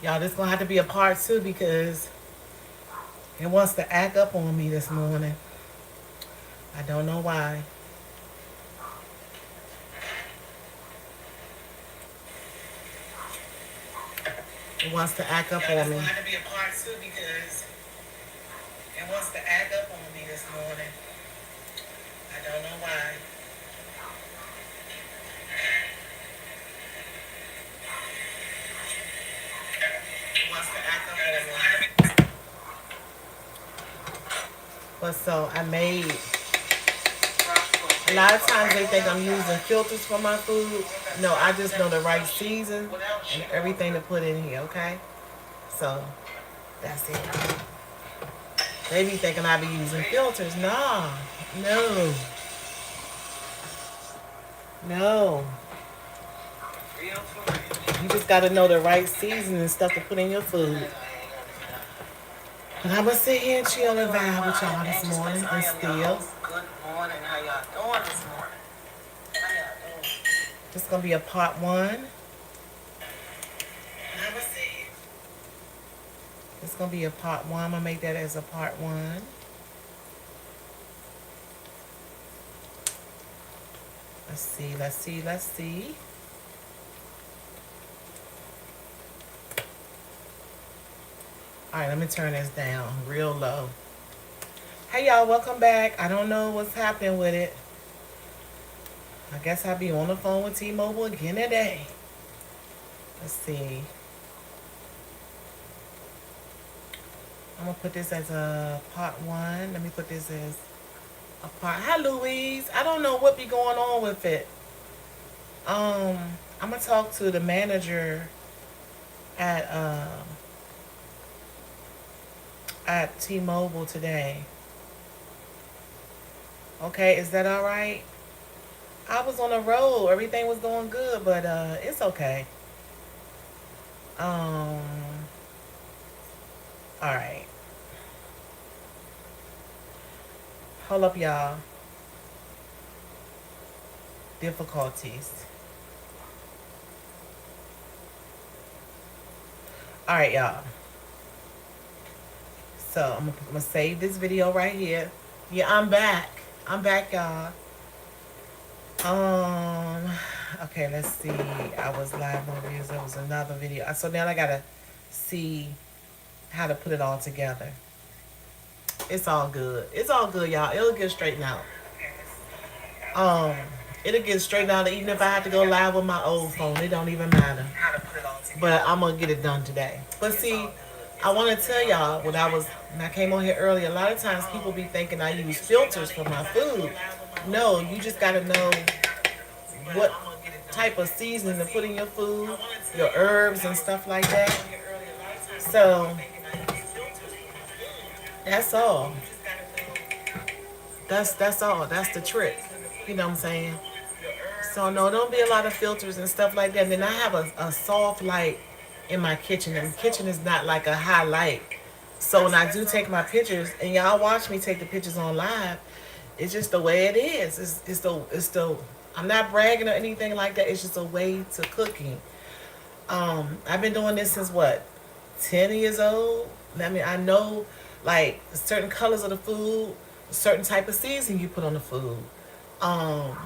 Y'all, this gonna have to be a part two because it wants to act up on me this morning. I don't know why. It wants to act up on me. This gonna have to be a part two because it wants to act up on me this morning. I don't know why. It wants to act up on me. But so I made. A lot of times they think I'm using filters for my food. No, I just know the right season and everything to put in here, okay? So that's it. They be thinking I be using filters. Nah, no, no. You just gotta know the right season and stuff to put in your food. But I'm gonna sit here and chill and vibe with y'all this morning and still. Good morning. How y'all doing this morning? This is gonna be a part one. It's gonna be a part one. I'm gonna make that as a part one. Let's see, let's see, let's see. All right, let me turn this down real low. Hey y'all, welcome back. I don't know what's happening with it. I guess I'll be on the phone with T-Mobile again today. Let's see. I'm gonna put this as a part one. Let me put this as a part. Hi Louise. I don't know what be going on with it. I'm gonna talk to the manager at T-Mobile today. Okay, is that all right? I was on a roll. Everything was going good, but it's okay. All right. Hold up, y'all. Difficulties. All right, y'all. So I'm gonna save this video right here. Yeah, I'm back. I'm back, y'all. Okay, let's see. I was live on videos. There was another video. So now I gotta see how to put it all together. It's all good. It's all good, y'all. It'll get straightened out. Um, it'll get straightened out even if I have to go live with my old phone. It don't even matter. But I'm gonna get it done today. But see, I want to tell y'all when I came on here earlier. A lot of times people be thinking I use filters for my food. No, you just gotta know what type of seasoning to put in your food, your herbs and stuff like that. So that's all. That's all. That's the trick. You know what I'm saying? So no, don't be a lot of filters and stuff like that. And then I have a soft light in my kitchen. And the kitchen is not like a high light. So when I do take my pictures, and y'all watch me take the pictures on live, it's just the way it is. It's the I'm not bragging or anything like that. It's just a way to cooking. I've been doing this since what, 10 years old. I mean, I know like certain colors of the food, certain type of seasoning you put on the food, um,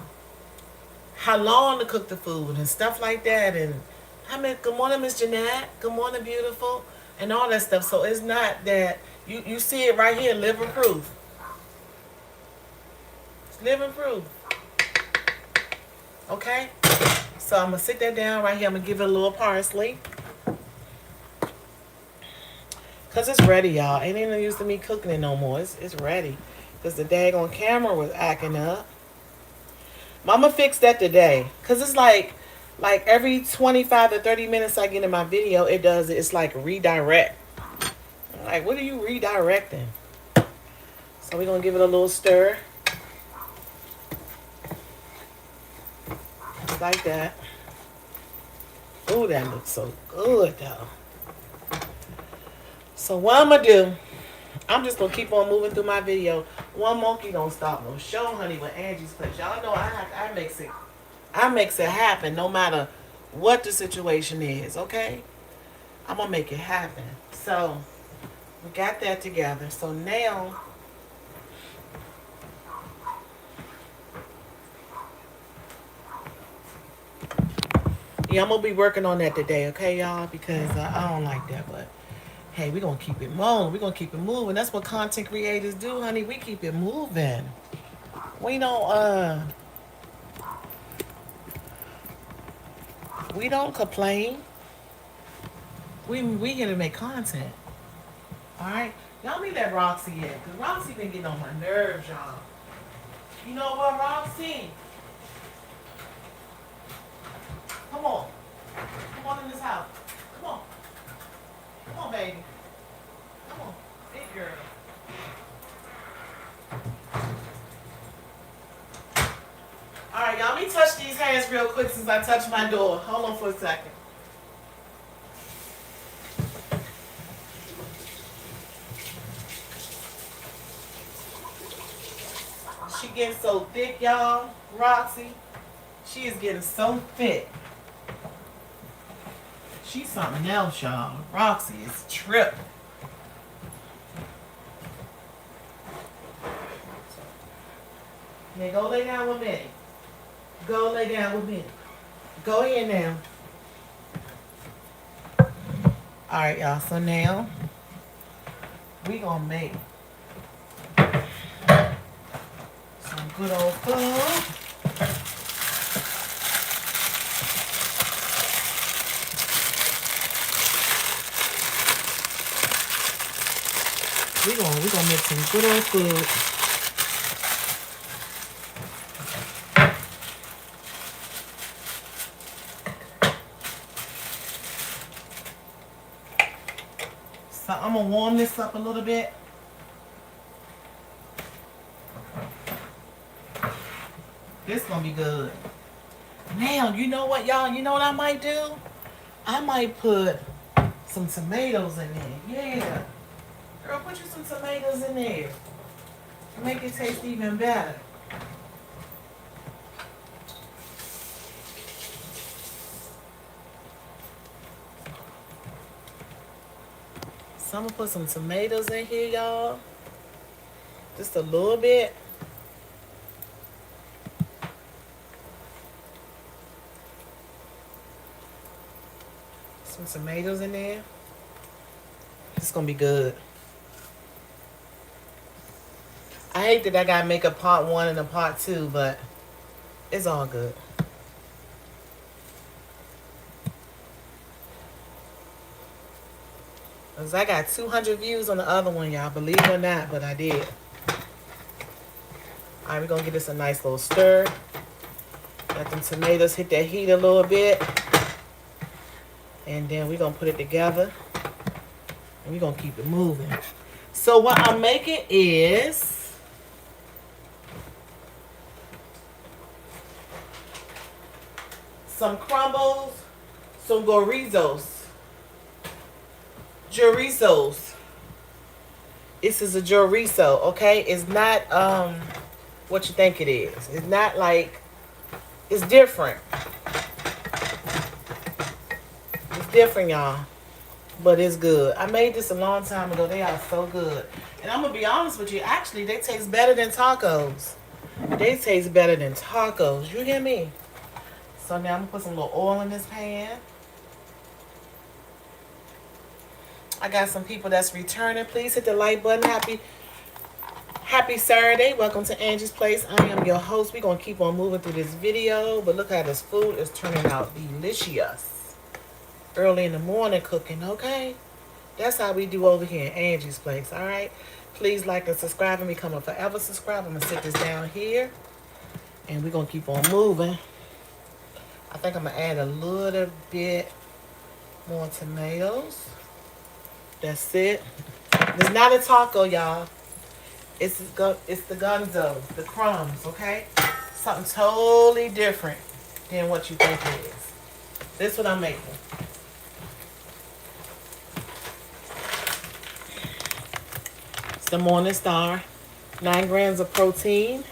how long to cook the food and stuff like that. And I mean, good morning, Miss Jeanette. Good morning, beautiful, and all that stuff. So it's not that you see it right here, living proof. It's living proof. Okay. So I'm gonna sit that down right here. I'm gonna give it a little parsley. Cause it's ready, y'all. Ain't no use to me cooking it no more. It's ready. Cause the daggone camera was acting up. Mama fixed that today. Cause it's like every 25 to 30 minutes I get in my video, it does it. It's like redirect. I'm like, what are you redirecting? So we're gonna give it a little stir. Just like that. Ooh, that looks so good though. So what I'm gonna do, I'm just gonna keep on moving through my video. One monkey don't stop no show, honey, with Angie's Place. Y'all know I makes it happen no matter what the situation is, okay? I'm gonna make it happen. So we got that together. So now yeah, I'm gonna be working on that today, okay, y'all? Because I don't like that, but hey, we're gonna keep it moving. We're gonna keep it moving. That's what content creators do, honey. We keep it moving. We don't we don't complain. We here to make content. Alright? Y'all need that Roxy in. Cause Roxy been getting on my nerves, y'all. You know what, Roxy? Come on. Come on in this house. Come on. Come on, baby. Come on. Big girl. Alright, y'all, let me touch these hands real quick since I touched my door. Hold on for a second. She getting so thick, y'all. Roxy. She is getting so thick. She's something else, y'all. Roxy is tripping. Now go lay down with me. Go lay down with me. Go here now. Alright, y'all. So now we gonna make some good old food. We gonna make some good old food. So I'm gonna warm this up a little bit. This gonna be good. Now, you know what, y'all? You know what I might do? I might put some tomatoes in there. Yeah. Girl, put you some tomatoes in there. Make it taste even better. So I'm gonna put some tomatoes in here, y'all. Just a little bit. Some tomatoes in there. It's gonna be good. I hate that I gotta make a part 1 and a part 2, but it's all good. Cause I got 200 views on the other one, y'all. Believe it or not, but I did. Alright, we're gonna give this a nice little stir. Let them tomatoes hit that heat a little bit. And then we're gonna put it together. And we're gonna keep it moving. So what I'm making is some crumbles, some chorizos. Chorizos. This is a chorizo, okay? It's not what you think it is. It's not like, it's different. It's different, y'all. But it's good. I made this a long time ago. They are so good. And I'm going to be honest with you. Actually, they taste better than tacos. They taste better than tacos. You hear me? So now I'm going to put some little oil in this pan. I got some people that's returning. Please hit the like button. Happy Saturday. Welcome to Angies Place. I am your host. We're going to keep on moving through this video. But look how this food is turning out delicious. Early in the morning cooking, okay? That's how we do over here in Angie's Place, all right? Please like and subscribe and become a forever subscriber. I'm going to sit this down here. And we're going to keep on moving. I think I'm going to add a little bit more tomatoes. That's it. It's not a taco, y'all. It's the gonzo, the crumbs, okay? Something totally different than what you think it is. This is what I'm making. It's the Morning Star. 9 grams of protein.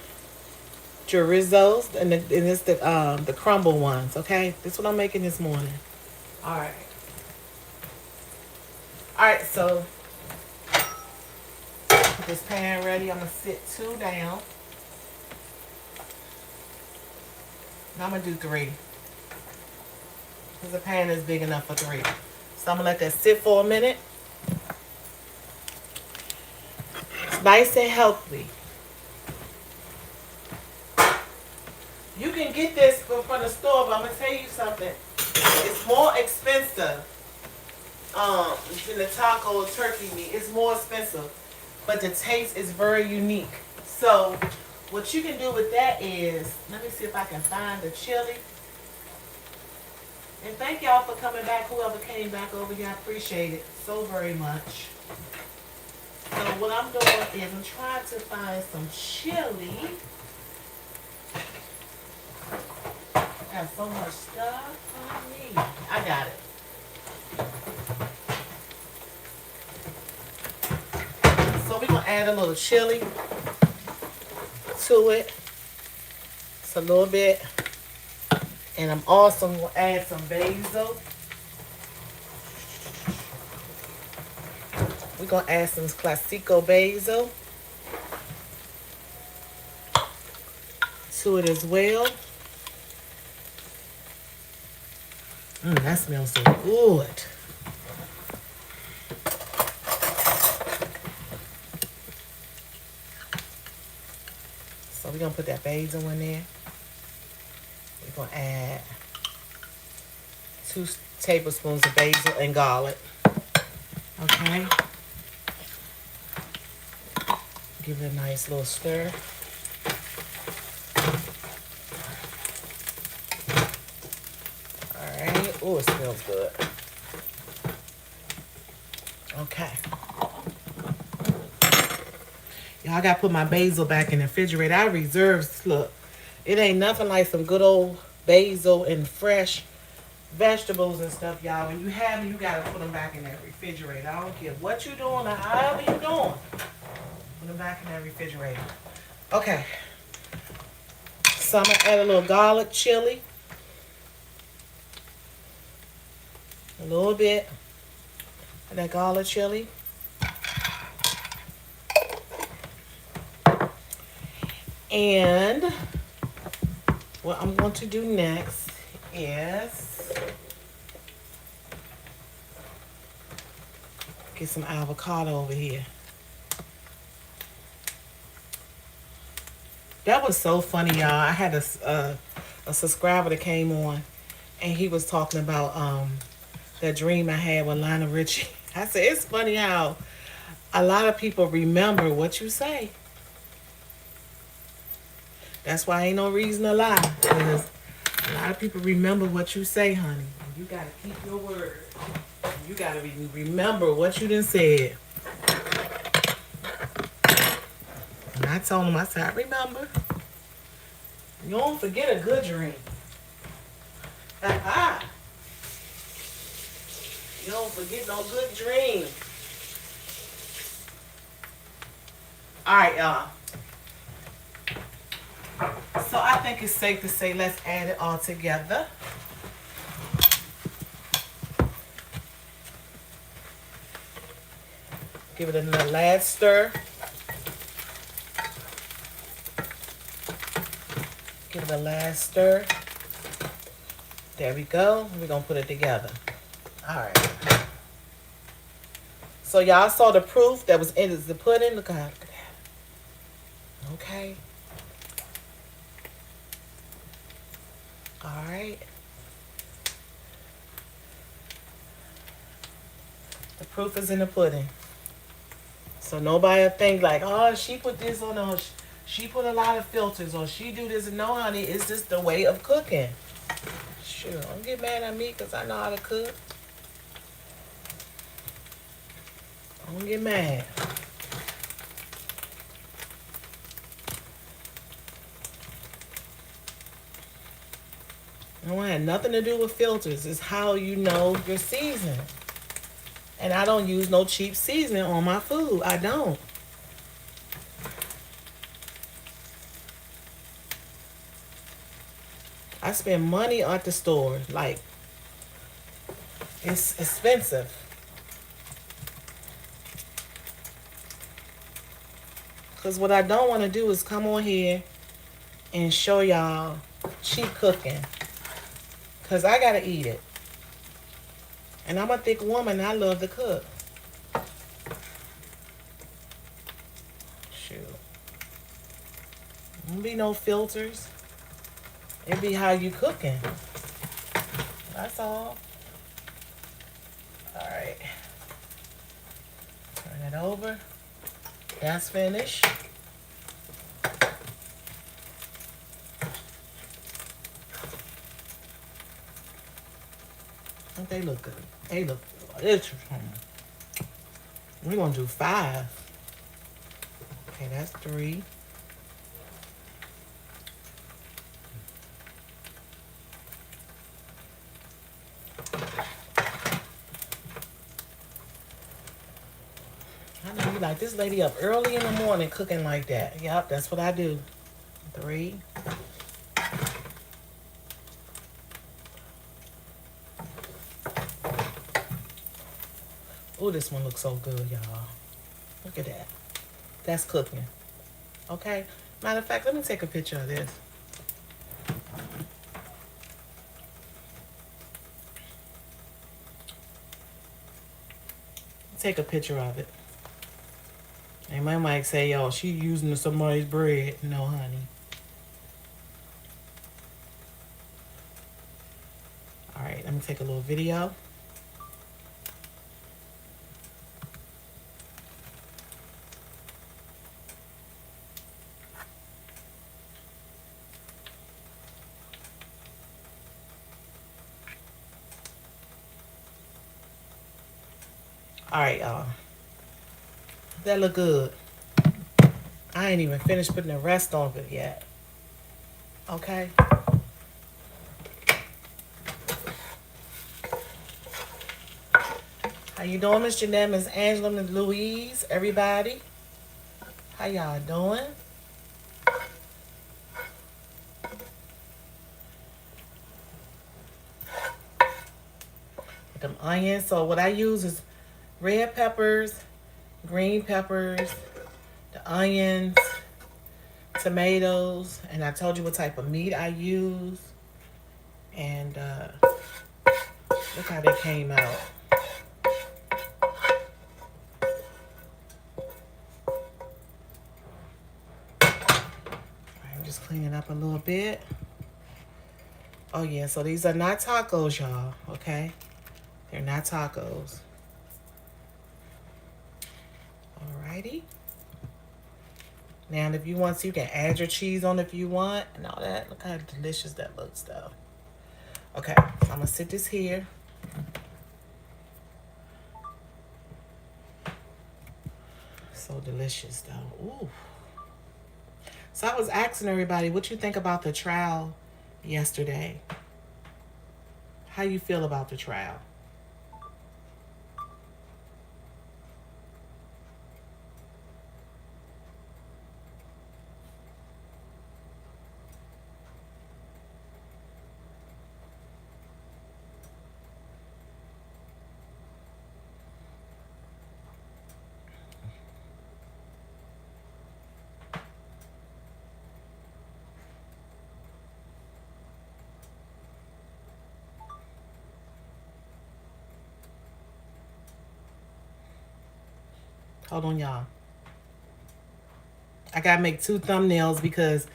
Chorizos. And it's the crumble ones, okay? This is what I'm making this morning. All right. Alright, so put this pan ready. I'm going to sit 2 down. Now I'm going to do 3. Because the pan is big enough for 3. So I'm going to let that sit for a minute. It's nice and healthy. You can get this from the store, but I'm going to tell you something. It's more expensive than the taco or turkey meat. It's more expensive. But the taste is very unique. So what you can do with that is, let me see if I can find the chili. And thank y'all for coming back, whoever came back over here. I appreciate it so very much. So what I'm doing is I'm trying to find some chili. I got so much stuff on me. I got it. So we're going to add a little chili to it. It's a little bit. And I'm also going to add some basil. We're going to add some Classico basil to it as well. That smells so good. So we're going to put that basil in there. We're going to add 2 tablespoons of basil and garlic. Okay. Give it a nice little stir. Alright. Oh, it smells good. Okay. Y'all got to put my basil back in the refrigerator. I reserve, look, it ain't nothing like some good old basil and fresh vegetables and stuff, y'all. When you have them, you got to put them back in that refrigerator. I don't care what you're doing or however you're doing. Put them back in that refrigerator. Okay. So I'm going to add a little garlic chili. A little bit of that garlic chili. And what I'm going to do next is get some avocado over here. That was so funny, y'all. I had a subscriber that came on, and he was talking about that dream I had with Lionel Richie. I said, it's funny how a lot of people remember what you say. That's why ain't no reason to lie. Because a lot of people remember what you say, honey. You got to keep your word. You got to remember what you done said. And I told him, I said, I remember. You don't forget a good dream. You don't forget no good dream. All right, y'all. So I think it's safe to say let's add it all together. Give it another last stir. Give it a last stir. There we go. We're going to put it together. All right. So y'all saw the proof that was in the pudding. Look at that. Okay. All right. The proof is in the pudding. So nobody think like, oh, she put this on, or she put a lot of filters, or she do this. No, honey, it's just the way of cooking. Sure, don't get mad at me because I know how to cook. Don't get mad. It don't have nothing to do with filters. It's how you know your season. And I don't use no cheap seasoning on my food. I don't. I spend money at the store. Like, it's expensive. Because what I don't want to do is come on here and show y'all cheap cooking. Because I got to eat it. And I'm a thick woman. I love to cook. Shoot. Don't be no filters. It be how you cooking. That's all. All right. Turn it over. That's finished. Don't they look good? They look delicious. We're gonna do 5. Okay, that's 3. I know you like this lady up early in the morning cooking like that. Yep, that's what I do. 3. Oh, this one looks so good, y'all. Look at that. That's cooking. Okay? Matter of fact, let me take a picture of this. Take a picture of it. And my mic say, yo, she using somebody's bread. No, honey. All right, let me take a little video. All right, y'all. That look good. I ain't even finished putting the rest on it yet. Okay. How you doing, Miss Jeanette, Miss Angela, Miss Louise, everybody? How y'all doing? Them onions. So what I use is red peppers, green peppers, the onions, tomatoes, and I told you what type of meat I use. And look how they came out. I'm just cleaning up a little bit. Oh yeah, so these are not tacos, y'all, okay? They're not tacos. Alrighty. Now, if you want to, you can add your cheese on if you want and all that. Look how delicious that looks, though. Okay, so I'm going to sit this here. So delicious, though. Ooh. So I was asking everybody, what you think about the trial yesterday? How you feel about the trial? Hold on, y'all. I gotta make 2 thumbnails because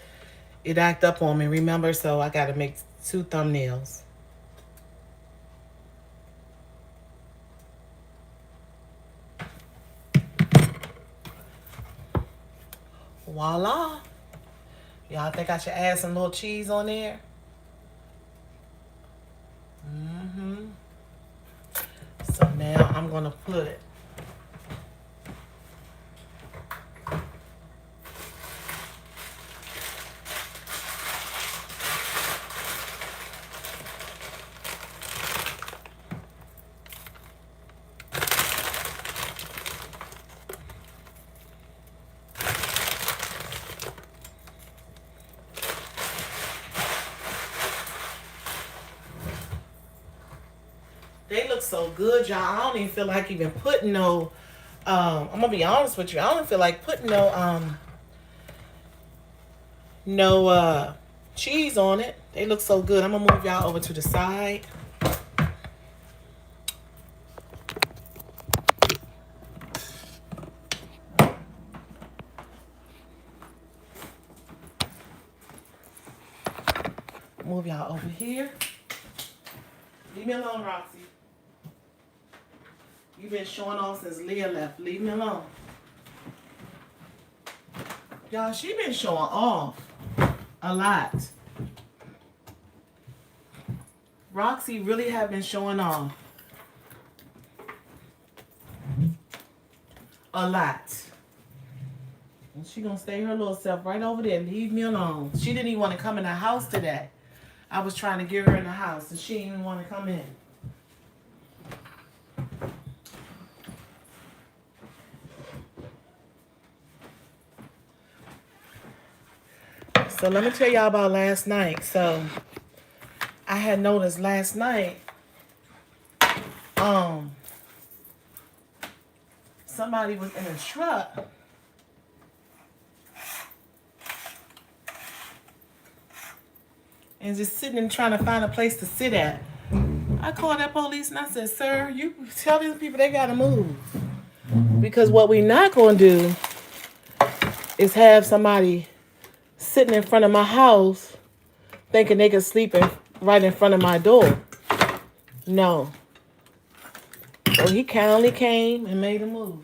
it act up on me, remember? So I gotta make 2 thumbnails. Voila. Y'all think I should add some little cheese on there? So now I'm gonna put they look so good, y'all. I don't even feel like even putting no I'm gonna be honest with you. I don't feel like putting no no cheese on it. They look so good. I'm gonna move y'all over to the side. Move y'all over here. Leave me alone, Roxy. You've been showing off since Leah left. Leave me alone. Y'all, she been showing off a lot. Roxy really have been showing off a lot. And she gonna stay her little self right over there. Leave me alone. She didn't even want to come in the house today. I was trying to get her in the house and she didn't even want to come in. So let me tell y'all about last night. So I had noticed last night, somebody was in a truck and just sitting and trying to find a place to sit at. I called that police and I said, sir, you tell these people they gotta move. Because what we not gonna do is have somebody sitting in front of my house thinking they could sleep right in front of my door. No. So he kindly came and made a move.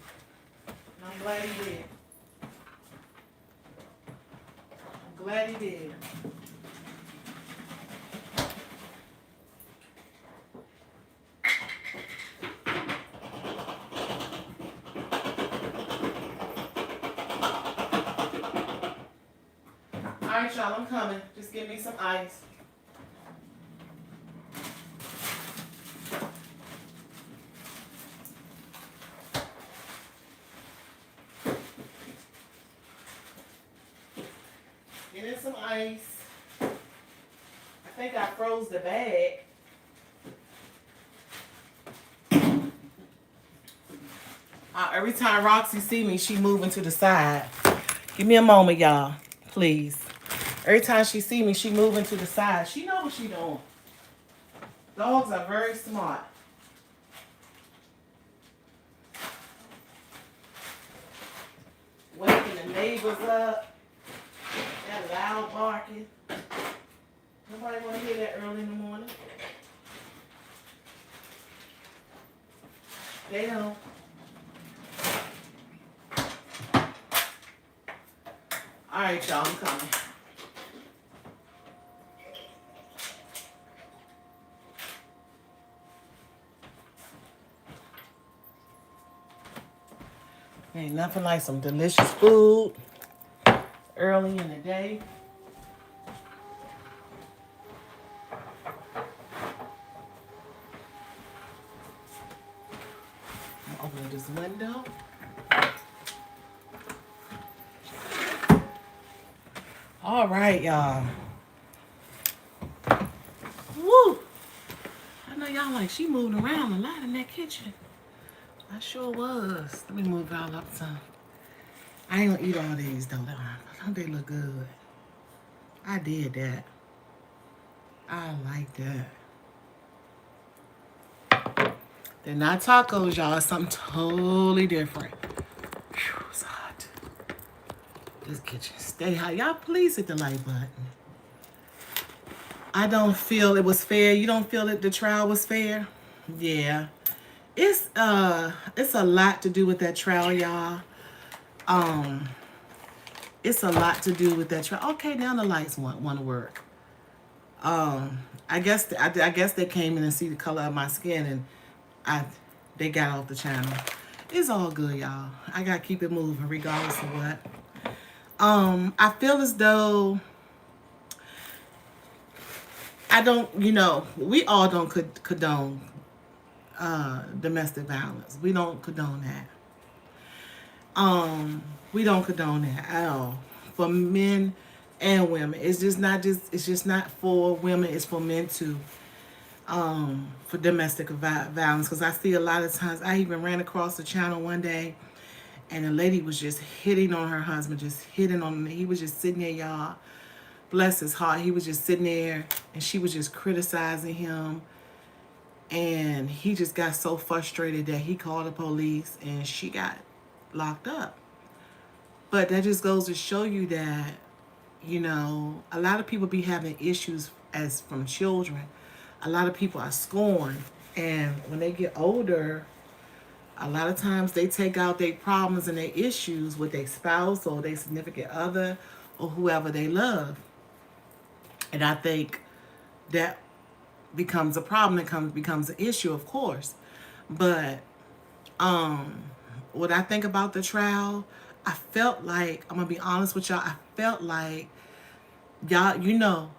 And I'm glad he did. I'm glad he did. All right, y'all, I'm coming. Just give me some ice. Get in some ice. I think I froze the bag. Every time Roxy see me, she moving to the side. Give me a moment, y'all, please. Every time she see me, she moving to the side. She know what she doing. Dogs are very smart. Waking the neighbors up. That loud barking. Nobody want to hear that early in the morning. They don't. All right, y'all, I'm coming. Ain't nothing like some delicious food early in the day. I'm opening this window. All right, y'all. Woo! I know y'all like she moved around a lot in that kitchen. I sure was. Let me move y'all up some. I ain't gonna eat all these though. Don't they look good? I did that. I like that. They're not tacos, y'all. It's something totally different. Whew, it's hot. This kitchen stay hot. Y'all please hit the like button. I don't feel it was fair. You don't feel that the trial was fair? Yeah. It's a lot to do with that trial, y'all. It's a lot to do with that trial. Okay, now the lights want to work. I guess they came in and see the color of my skin and they got off the channel. It's all good, y'all. I gotta keep it moving regardless of what. I feel as though I don't, we all don't condone domestic violence. We don't condone that. We don't condone that at all. For men and women. It's just not for women, it's for men too. For domestic violence. Because I see a lot of times, I even ran across the channel one day and a lady was just hitting on her husband, just hitting on him. He was just sitting there, y'all. bless his heart, he was just sitting there and she was just criticizing him. And he just got so frustrated that he called the police and she got locked up. But that just goes to show you that, you know, a lot of people be having issues as from children. A lot of people are scorned. And when they get older, a lot of times they take out their problems and their issues with their spouse or their significant other or whoever they love. And I think that becomes a problem. It becomes an issue, of course. But what I think about the trial, I felt like, I'm gonna be honest with y'all, I felt like y'all, you know,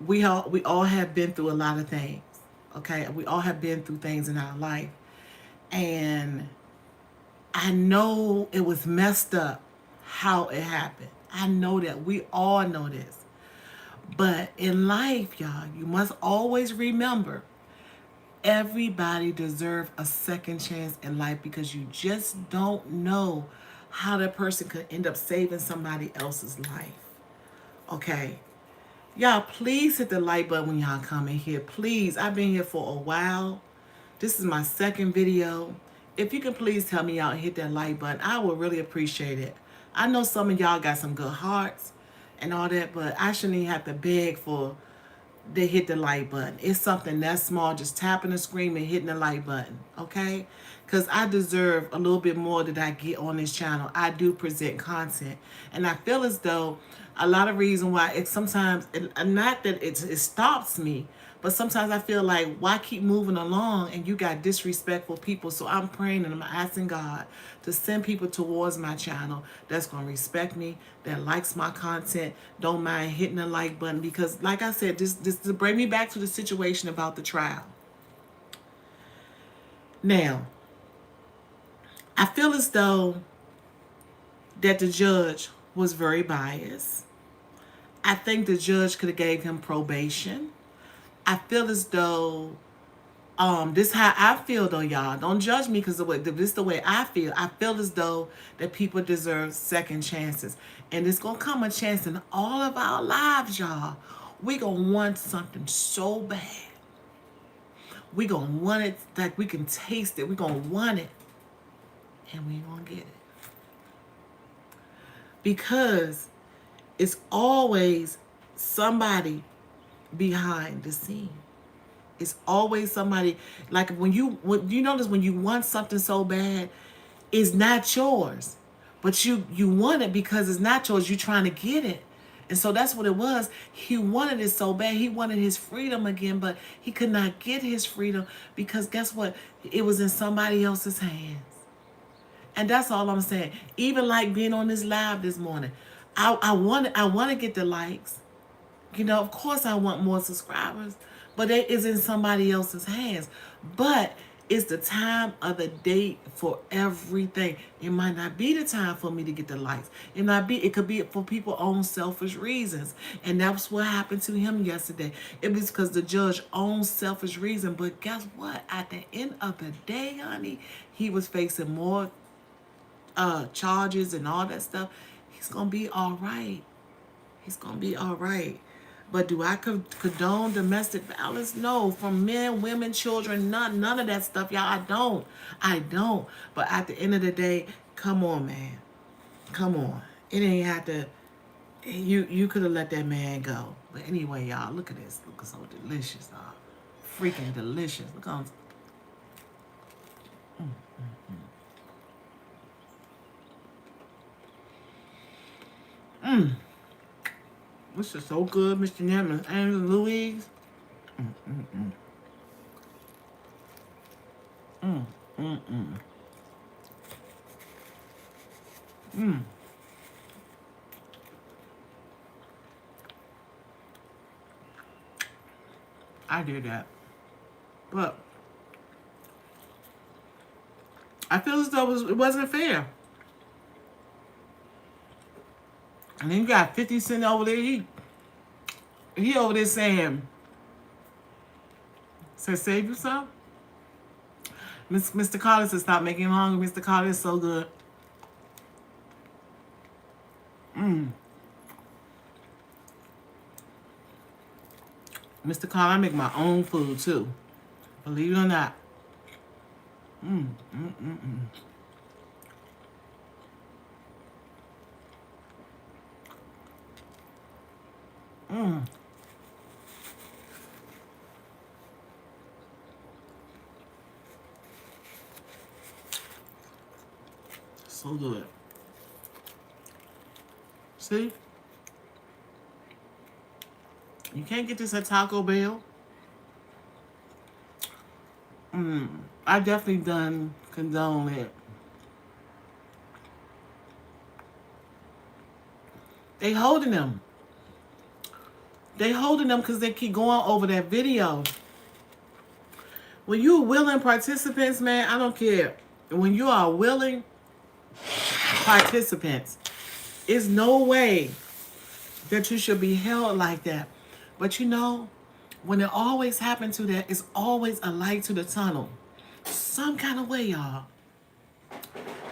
we all have been through a lot of things. Okay? We all have been through things in our life. And I know it was messed up how it happened. I know that. We all know this. But in life, y'all, you must always remember everybody deserves a second chance in life because you just don't know how that person could end up saving somebody else's life. Okay? Y'all, please hit the like button when y'all come in here. Please. I've been here for a while. This is my second video. If you can please help me out and hit that like button, I would really appreciate it. I know some of y'all got some good hearts and all that, but I shouldn't even have to beg for they hit the like button. It's something that small, just tapping the screen and hitting the like button, okay? Because I deserve a little bit more that I get on this channel. I do present content. And I feel as though a lot of reason why it sometimes, not that it stops me, but sometimes I feel like, why keep moving along and you got disrespectful people? So I'm praying and I'm asking God to send people towards my channel that's going to respect me, that likes my content, don't mind hitting the like button. Because like I said, this to bring me back to the situation about the trial. Now, I feel as though that the judge was very biased. I think the judge could have gave him probation. I feel as though, this is how I feel though, y'all. Don't judge me because this is the way I feel. I feel as though that people deserve second chances. And it's going to come a chance in all of our lives, y'all. We going to want something so bad. We going to want it like we can taste it. We going to want it. And we going to get it. Because it's always somebody behind the scene. It's always somebody, like when you notice when you want something so bad, it's not yours, but you want it because it's not yours. You're trying to get it. And so that's what it was. He wanted it so bad. He wanted his freedom again, but he could not get his freedom because guess what? It was in somebody else's hands. And that's all I'm saying. Even like being on this live this morning, I want to get the likes. You know, of course I want more subscribers, but it is in somebody else's hands. But it's the time of the day for everything. It might not be the time for me to get the likes. It could be for people's own selfish reasons. And that's what happened to him yesterday. It was because the judge owned selfish reason. But guess what? At the end of the day, honey, he was facing more charges and all that stuff. He's going to be all right. He's going to be all right. But do I condone domestic violence? No. From men, women, children, none of that stuff, y'all. I don't. But at the end of the day, come on, man. Come on. It ain't have to. You could have let that man go. But anyway, y'all, look at this. Look, so delicious, dog. Freaking delicious. Look on. This is so good, Mr. Nicholas and Louise. I did that. But I feel as though it wasn't fair. And then you got 50 Cent over there. He over there saying, save yourself. Mr. Carter said, stop making him hungry. Mr. Carter is so good. Mr. Carl, I make my own food too. Believe it or not. Mm, mm, mm, mm. Mm. So good. See? You can't get this at Taco Bell. I definitely done condone it. They holding them. They holding them because they keep going over that video. When you willing participants, man, I don't care. When you are willing participants, it's no way that you should be held like that. But you know, when it always happens to that, it's always a light to the tunnel. Some kind of way, y'all.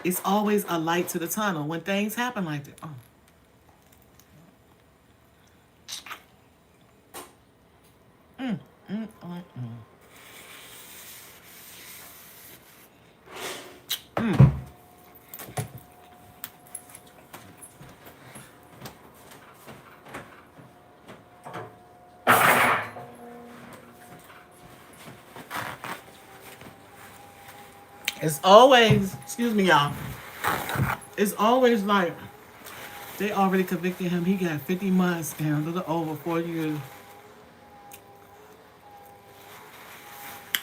It's always a light to the tunnel when things happen like that. Oh. Mm, mm, mm, mm. Mm. It's always, excuse me, y'all. It's always like they already convicted him. He got 50 months and a little over 4 years.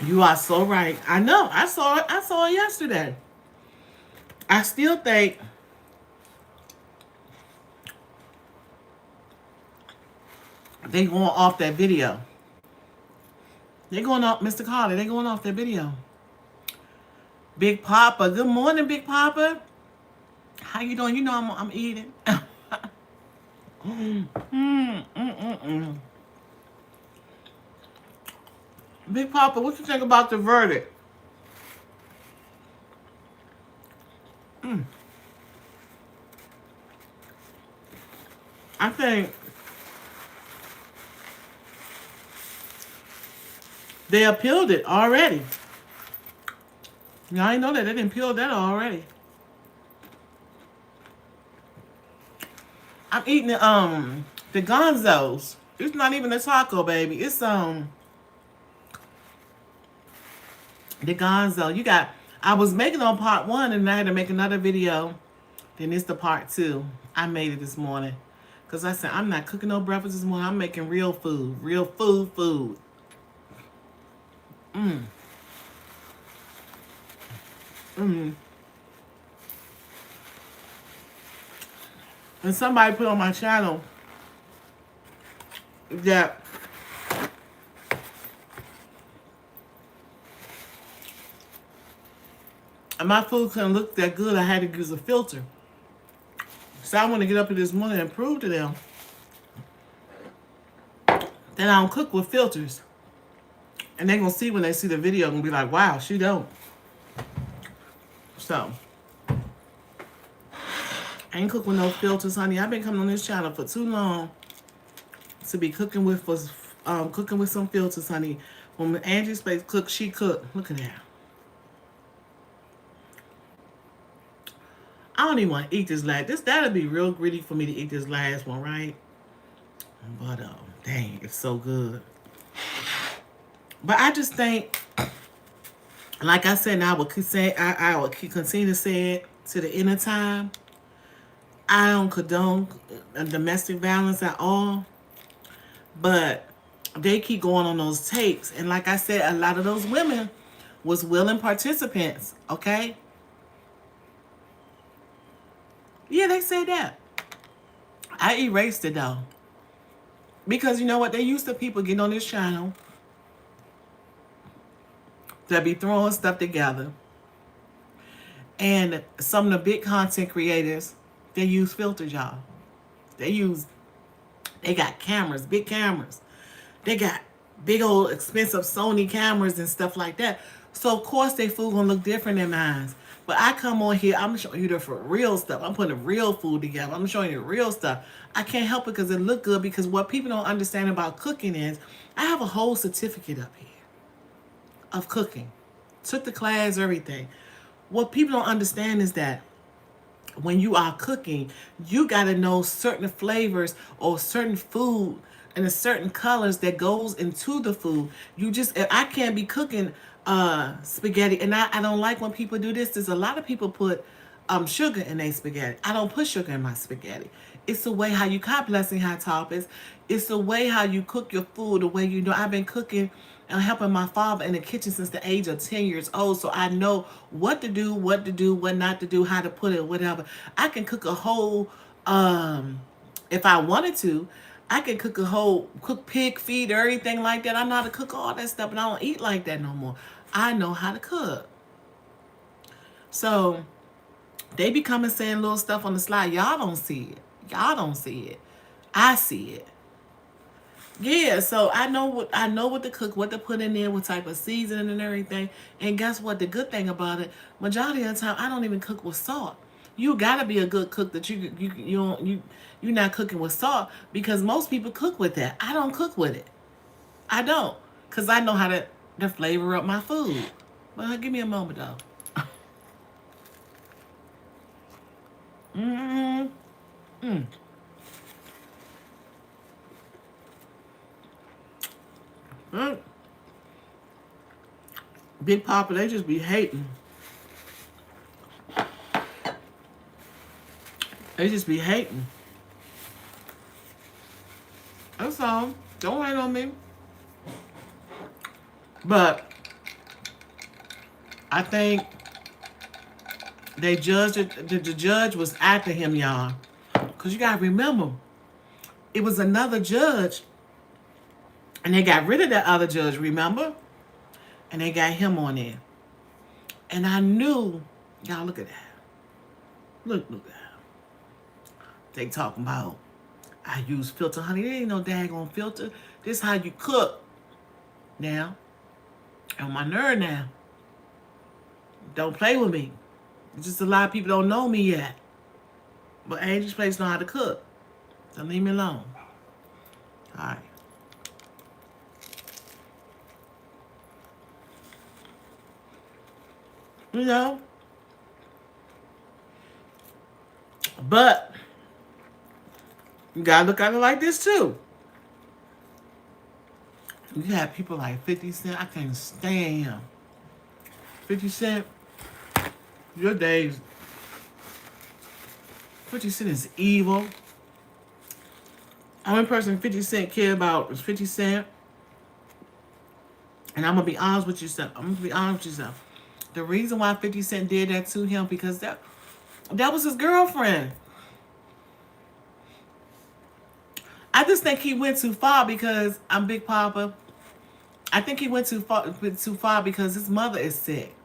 You are so right. I know. I saw it. I saw it yesterday. I still think they going off that video. They going off, Mr. Carter. They going off that video. Big Papa. Good morning, Big Papa. How you doing? You know I'm eating. Big Papa, what you think about the verdict? I think they appealed it already. Y'all ain't know that. They didn't appeal that already. I'm eating the Gonzos. It's not even a taco, baby. It's the Gonzo. You got, I was making on part 1 and I had to make another video. Then it's the part 2. I made it this morning. Because I said, I'm not cooking no breakfast this morning. I'm making real food. Real food. Mm. Mm. And somebody put on my channel that my food couldn't look that good. I had to use a filter. So I want to get up here this morning and prove to them that I don't cook with filters. And they're going to see when they see the video and be like, wow, she don't. So, I ain't cook with no filters, honey. I've been coming on this channel for too long to be cooking with some filters, honey. When Angies Place cooks, she cooked. Look at that. I don't even want to eat this last. That'll be real greedy for me to eat this last one, right? But dang, it's so good. But I just think, like I said, and I will continue to say it to the end of time. I don't condone domestic violence at all, but they keep going on those tapes, and like I said, a lot of those women was willing participants. Okay. Yeah, they say that. I erased it though. Because you know what? They used to people getting on this channel that be throwing stuff together. And some of the big content creators, they use filters, y'all. They got cameras, big cameras. They got big old expensive Sony cameras and stuff like that. So of course their food gonna look different than mine. But I come on here, I'm showing you the for real stuff. I'm putting real food together. I'm showing you real stuff. I can't help it because it look good. Because what people don't understand about cooking is, I have a whole certificate up here of cooking. Took the class, everything. What people don't understand is that when you are cooking, you got to know certain flavors or certain food and a certain colors that goes into the food. You just, I can't be cooking spaghetti, and I don't like when people do this. There's a lot of people put sugar in their spaghetti. I don't put sugar in my spaghetti. It's the way how you, God blessing hot topics. It's the way how you cook your food. The way you know. I've been cooking and helping my father in the kitchen since the age of 10 years old. So I know what to do, what not to do, how to put it, whatever. I can cook a whole, if I wanted to, I can cook a whole, cook pig feet or everything like that. I know how to cook all that stuff, and I don't eat like that no more. I know how to cook. So they be coming saying little stuff on the slide. Y'all don't see it. Y'all don't see it. I see it. Yeah, so I know what to cook, what to put in there, what type of seasoning and everything. And guess what? The good thing about it, majority of the time, I don't even cook with salt. You gotta be a good cook that you're not cooking with salt, because most people cook with that. I don't cook with it. I don't, cause I know how to flavor up my food. Well, give me a moment though. Mm-hmm. Mm. Mm. Big Papa, they just be hating. They just be hating. That's all. Don't hate on me. But I think they judged it. The judge was after him, y'all. Because you got to remember, it was another judge. And they got rid of that other judge, remember? And they got him on there. And I knew, y'all look at that. Look at that. They talking about, I use filter, honey. There ain't no daggone filter. This how you cook. Now, on my nerve now. Don't play with me. It's just a lot of people don't know me yet. But Angies Place know how to cook. So leave me alone. All right. You know? But you gotta look at it like this too. You have people like 50 Cent. I can't stand him. 50 Cent, your days. 50 Cent is evil. Only person 50 Cent care about is 50 Cent. And I'm gonna be honest with yourself. The reason why 50 Cent did that to him, because that was his girlfriend. I just think he went too far, because I'm Big Papa. I think he went too far because his mother is sick.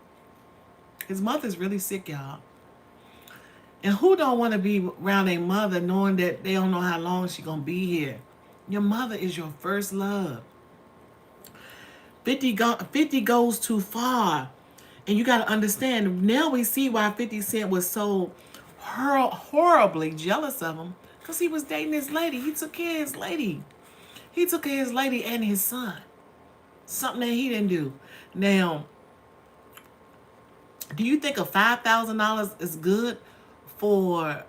His mother's really sick, y'all. And who don't want to be around a mother knowing that they don't know how long she's going to be here? Your mother is your first love. 50 goes too far. And you got to understand, now we see why 50 Cent was so horribly jealous of him. Because he was dating his lady. He took care of his lady. He took care of his lady and his son. Something that he didn't do. Now, do you think a $5,000 is good for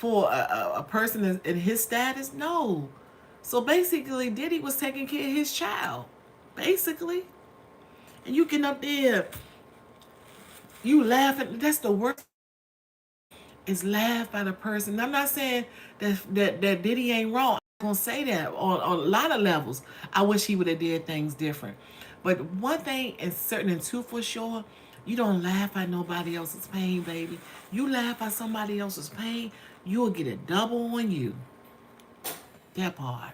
a person in his status? No. So basically, Diddy was taking care of his child. Basically. And you get up there, you laughing. That's the worst. Is laugh at a person. I'm not saying that Diddy ain't wrong. I'm gonna say that on a lot of levels. I wish he would have did things different. But one thing is certain and two for sure, you don't laugh at nobody else's pain, baby. You laugh at somebody else's pain, you'll get a double on you. That part.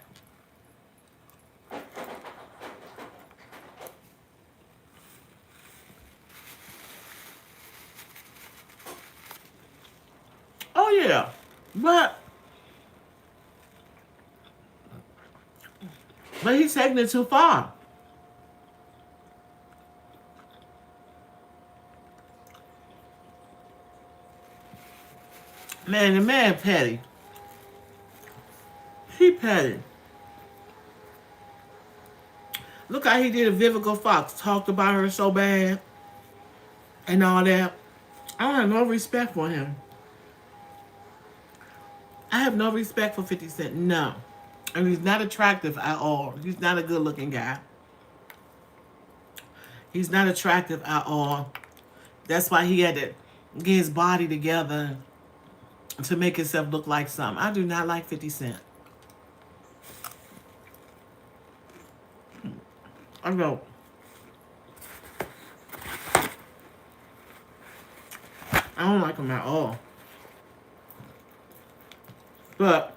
Oh yeah. But he's taking it too far. Man, the man petty. He petty. Look how he did a Vivica Fox. Talked about her so bad and all that. I don't have no respect for him. I have no respect for 50 Cent. No. And he's not attractive at all. He's not a good looking guy. He's not attractive at all. That's why he had to get his body together to make himself look like something. I do not like 50 Cent. I don't. I don't like him at all. But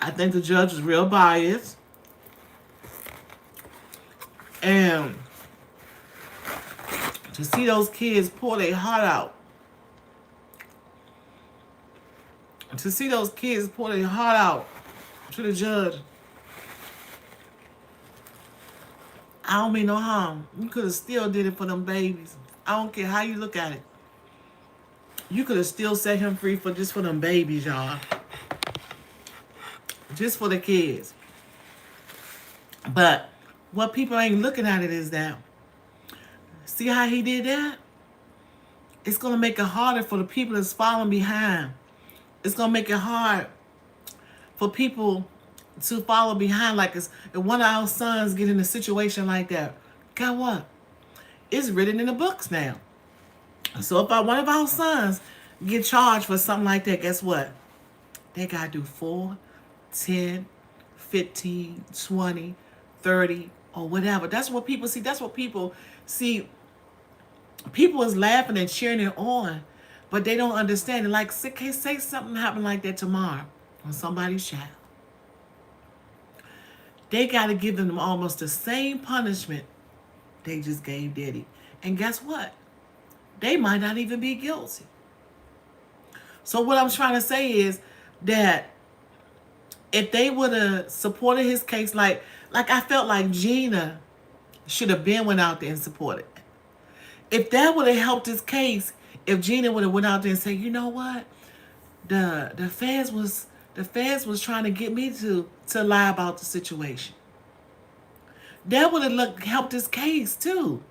I think the judge is real biased. And to see those kids pour their heart out. To see those kids pour their heart out to the judge. I don't mean no harm. You could have still did it for them babies. I don't care how you look at it. You could have still set him free for just for them babies, y'all. Just for the kids. But what people ain't looking at it is that, see how he did that? It's going to make it harder for the people that's following behind. It's going to make it hard for people to follow behind. Like if one of our sons get in a situation like that, guess what? It's written in the books now. So if one of our sons get charged for something like that, guess what? They got to do 4, 10, 15, 20, 30, or whatever. That's what people see. That's what people see. People is laughing and cheering it on, but they don't understand it. Like, say something happened like that tomorrow on somebody's child. They got to give them almost the same punishment they just gave Diddy. And guess what? They might not even be guilty. So what I'm trying to say is that if they would have supported his case, like I felt like Gina should have went out there and supported. If that would have helped his case, if Gina would have went out there and said, you know what, the feds was trying to get me to lie about the situation. That would have helped his case too.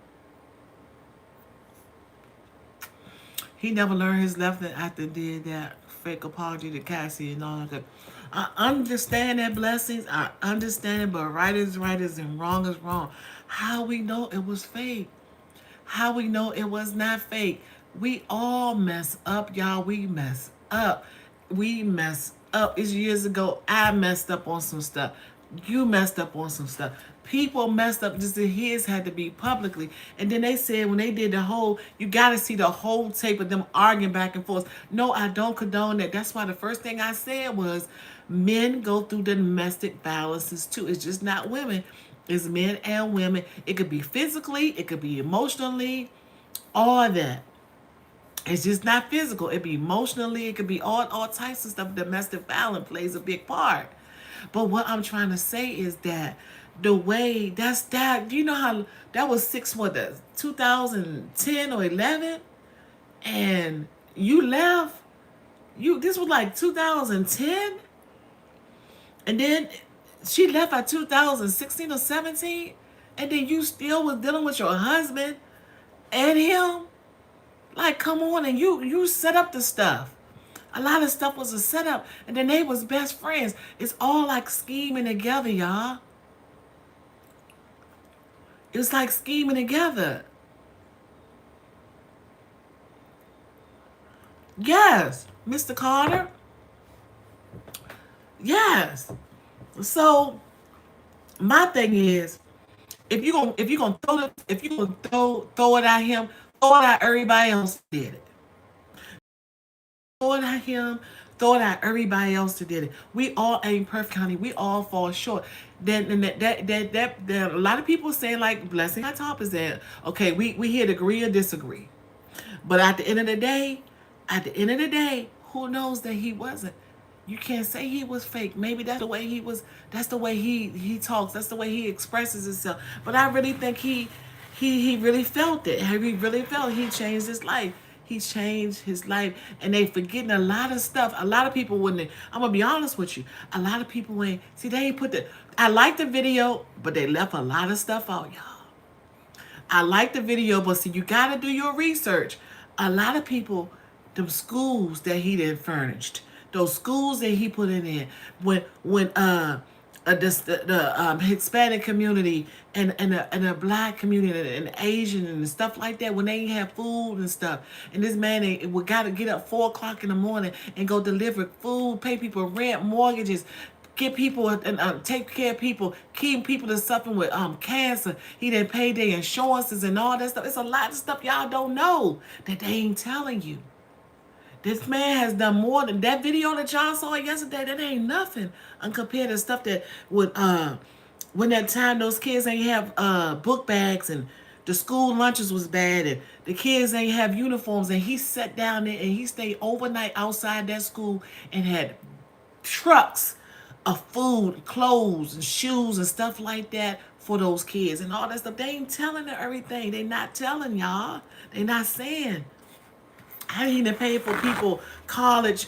He never learned his lesson after did that fake apology to Cassie and all that. I understand that blessings. I understand it, but right is right and wrong is wrong. How we know it was fake? How we know it was not fake? We all mess up, y'all. We mess up. We mess up. It's years ago. I messed up on some stuff. You messed up on some stuff. People messed up just that his had to be publicly. And then they said when they did the whole, you got to see the whole tape of them arguing back and forth. No, I don't condone that. That's why the first thing I said was men go through the domestic violences too. It's just not women. It's men and women. It could be physically. It could be emotionally. All that. It's just not physical. It be emotionally. It could be all types of stuff. Domestic violence plays a big part. But what I'm trying to say is that the way you know how that was 2010 or 11, and you left. This was like 2010, and then she left at 2016 or 17, and then you still was dealing with your husband and him. Like, come on, and you set up the stuff. A lot of stuff was a setup, and then they was best friends. It's all like scheming together, y'all. It's like scheming together. Yes, Mr. Carter. Yes. So my thing is, if you gonna throw it at him, throw it at everybody else that did it. Throw it at him, throw it at everybody else that did it. We all ain't perfect, honey. We all fall short. Then that a lot of people saying like blessing on top is that okay, we here to agree or disagree. But at the end of the day, who knows that he wasn't? You can't say he was fake. Maybe that's the way he was. That's the way he talks. That's the way he expresses himself. But I really think he really felt it. He really felt he changed his life. He's changed his life, and they forgetting a lot of stuff. A lot of people wouldn't. I'm gonna be honest with you. A lot of people ain't see. They ain't put the. I like the video, but they left a lot of stuff out, y'all. I like the video, but see, you gotta do your research. A lot of people, them schools that he did furnished, those schools that he put in, when the Hispanic community and the black community and Asian and stuff like that, when they ain't have food and stuff, and this man would gotta get up 4 o'clock in the morning and go deliver food, pay people rent, mortgages, get people and take care of people, keep people that's suffering with cancer. He didn't pay their insurances and all that stuff. It's a lot of stuff y'all don't know that they ain't telling you. This man has done more than that video that y'all saw yesterday. That ain't nothing compared to stuff that would when that time those kids ain't have book bags and the school lunches was bad and the kids ain't have uniforms, and he sat down there and he stayed overnight outside that school and had trucks of food, clothes, and shoes and stuff like that for those kids and all that stuff. They ain't telling them everything. They not telling y'all. They not saying. I didn't even pay for people college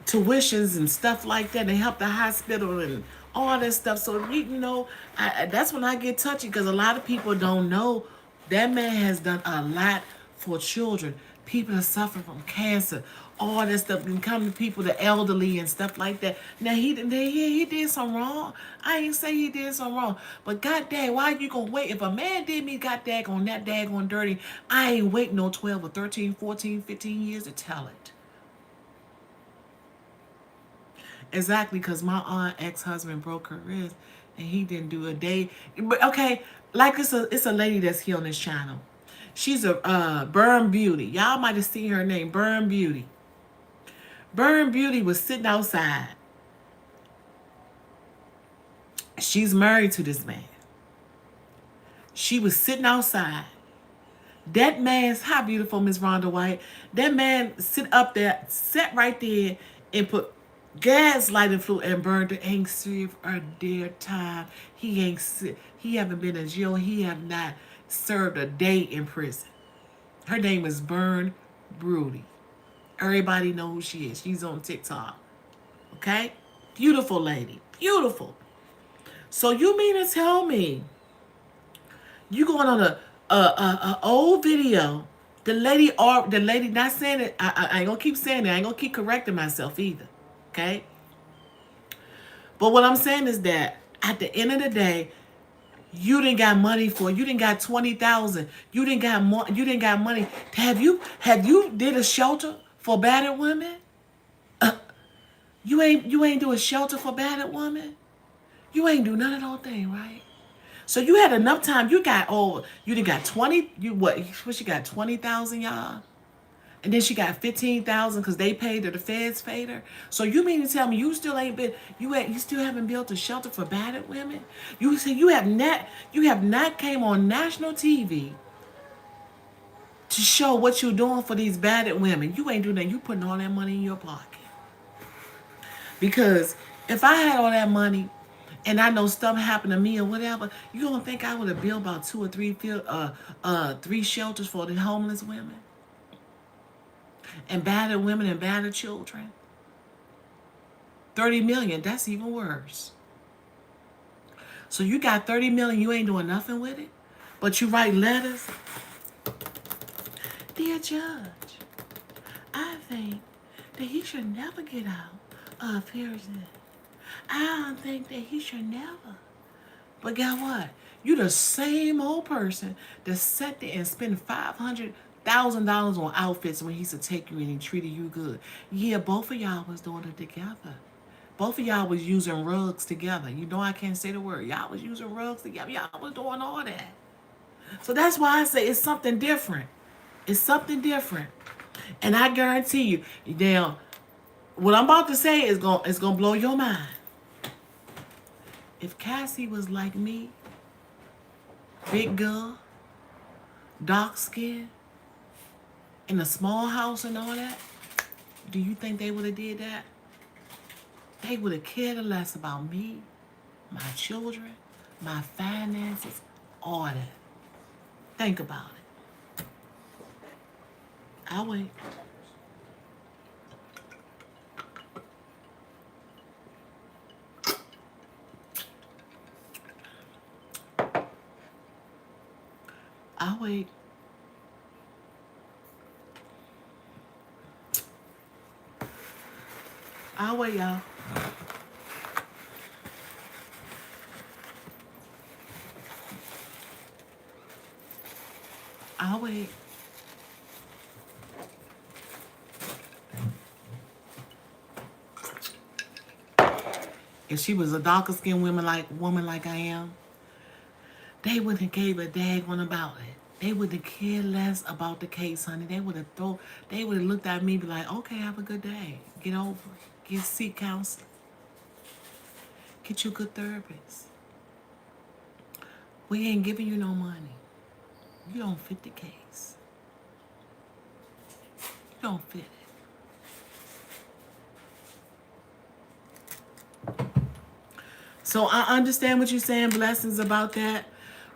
tuitions and stuff like that. They help the hospital and all that stuff. So that's when I get touchy, because a lot of people don't know that man has done a lot for children. People that suffer from cancer, all that stuff, and come to people, the elderly and stuff like that. Now he did something wrong. I ain't say he did something wrong, but goddamn, why you gonna wait? If a man did me got daggone that daggone dirty, I ain't waiting no 12 or 13, 14, 15 years to tell it. Exactly, because my aunt ex-husband broke her wrist and he didn't do a day. But okay, like it's a lady that's here on this channel. She's a Burn Beauty. Y'all might have seen her name, Burn Beauty. Burn Beauty was sitting outside. She's married to this man. She was sitting outside. That man's, how beautiful, Miss Rhonda White. That man sat right there and put gaslighting fluid and burned it. Ain't served a dear time. He haven't been in jail. He have not served a day in prison. Her name is Burn Beauty. Everybody know who she is. She's on TikTok. Okay? Beautiful lady. Beautiful. So you mean to tell me you going on a old video? The lady not saying it. I ain't gonna keep saying it. I ain't gonna keep correcting myself either. Okay? But what I'm saying is that at the end of the day, you didn't got money for it. You didn't got 20,000. You didn't got more. You didn't got money. Have you did a shelter for battered women? You ain't do a shelter for battered women. You ain't do none of those things, right? So you had enough time. You didn't got 20. What she got 20,000, y'all, and then she got 15,000 because they paid her. The feds paid her. So you mean to tell me you still ain't been you still haven't built a shelter for battered women? You say you have not came on national TV to show what you're doing for these battered women. You ain't doing that. You putting all that money in your pocket. Because if I had all that money and I know stuff happened to me or whatever, you don't think I would have built about 2 or 3 3 shelters for the homeless women and battered women and battered children? 30 million, that's even worse. So you got 30 million, you ain't doing nothing with it, but you write letters. Dear Judge, I think that he should never get out of prison. I don't think that he should never. But guess what? You the same old person that sat there and spent $500,000 on outfits when he used to take you and he treated you good. Yeah, both of y'all was doing it together. Both of y'all was using rugs together. You know I can't say the word. Y'all was using rugs together. Y'all was doing all that. So that's why I say it's something different. It's something different. And I guarantee you, now, what I'm about to say is gonna blow your mind. If Cassie was like me, big girl, dark skin, in a small house and all that, do you think they would have did that? They would have cared less about me, my children, my finances, all that. Think about it. I'll wait. I'll wait. I'll wait, y'all. I'll wait. If she was a darker skinned woman like I am, they wouldn't have gave a dag one about it. They would have cared less about the case, honey. They would have looked at me and be like, okay, have a good day. Get over it. Get seek counseling. Get you a good therapist. We ain't giving you no money. You don't fit the case. You don't fit it. So I understand what you're saying, blessings about that,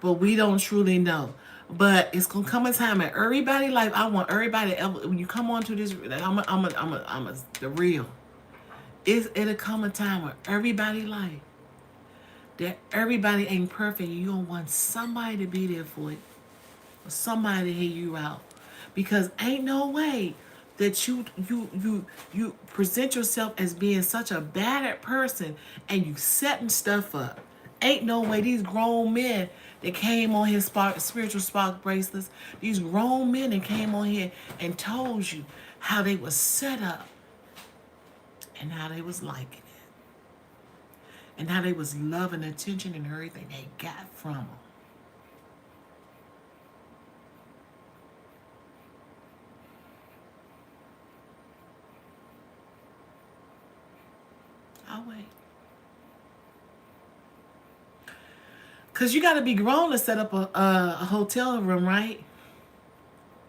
but we don't truly know. But it's gonna come a time in everybody life. I want everybody to ever, when you come onto this, the real. It'll come a time where everybody life that everybody ain't perfect. You don't want somebody to be there for it, or somebody to hear you out, because ain't no way that you present yourself as being such a bad person and you setting stuff up. Ain't no way these grown men that came on his spiritual spark bracelets, these grown men that came on here and told you how they was set up and how they was liking it and how they was loving attention and everything they got from them. I'll wait. Because you got to be grown to set up a hotel room, right?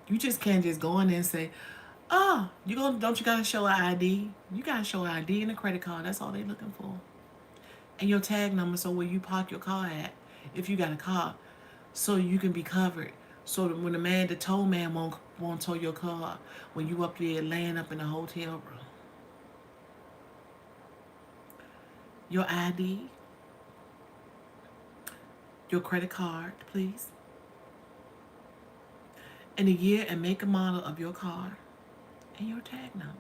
You just can't just go in there and say, oh, don't you got to show an ID? You got to show an ID and a credit card. That's all they looking for. And your tag number, so where you park your car at, if you got a car, so you can be covered. So that when the tow man won't tow your car when you up there laying up in a hotel room. Your ID, your credit card, please, and the year and make and model of your car, and your tag number.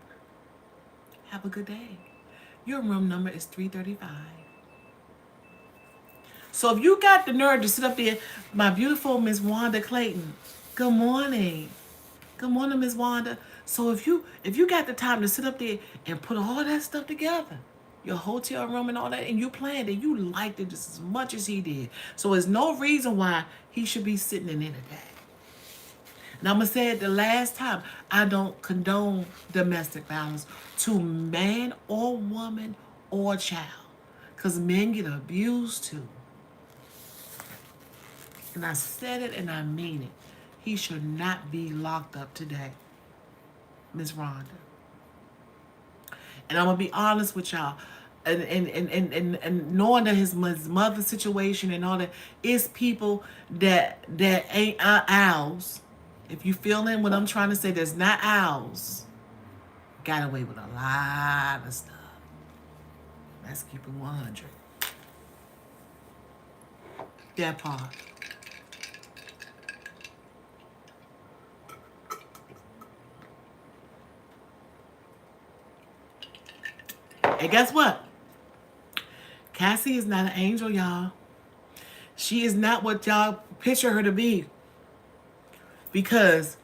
Have a good day. Your room number is 335. So if you got the nerve to sit up there, my beautiful Miss Wanda Clayton, good morning. Good morning, Miss Wanda. So if you got the time to sit up there and put all that stuff together, your hotel room and all that, and you planned it, you liked it just as much as he did. So there's no reason why he should be sitting in there today. And I'm going to say it the last time, I don't condone domestic violence to man or woman or child. Because men get abused too. And I said it and I mean it. He should not be locked up today, Miss Rhonda. And I'm going to be honest with y'all. And knowing that his mother situation and all that, is people that ain't owls. If you feeling what I'm trying to say, there's not owls. Got away with a lot of stuff. Let's keep it 100. That part. And guess what? Cassie is not an angel, y'all. She is not what y'all picture her to be. Because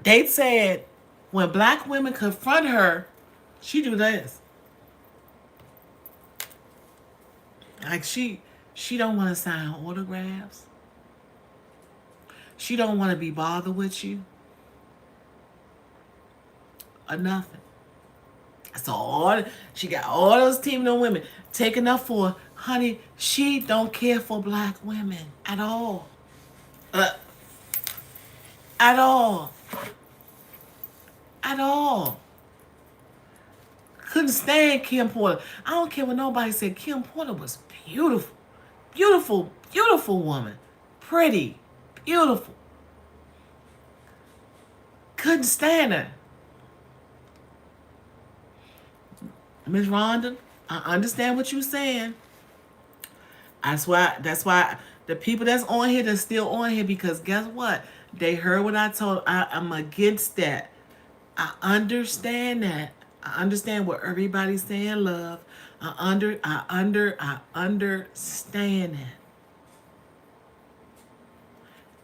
they said when black women confront her, she do this. Like she don't want to sign autographs. She don't want to be bothered with you. Or nothing. So she got all those team of women taking up for, honey, she don't care for black women at all. At all. At all. Couldn't stand Kim Porter. I don't care what nobody said. Kim Porter was beautiful. Beautiful, beautiful woman. Pretty. Beautiful. Couldn't stand her. Miss Rhonda, I understand what you're saying. That's why the people that's on here that's still on here, because guess what? They heard what I told. I'm against that. I understand that. I understand what everybody's saying, love. I understand that.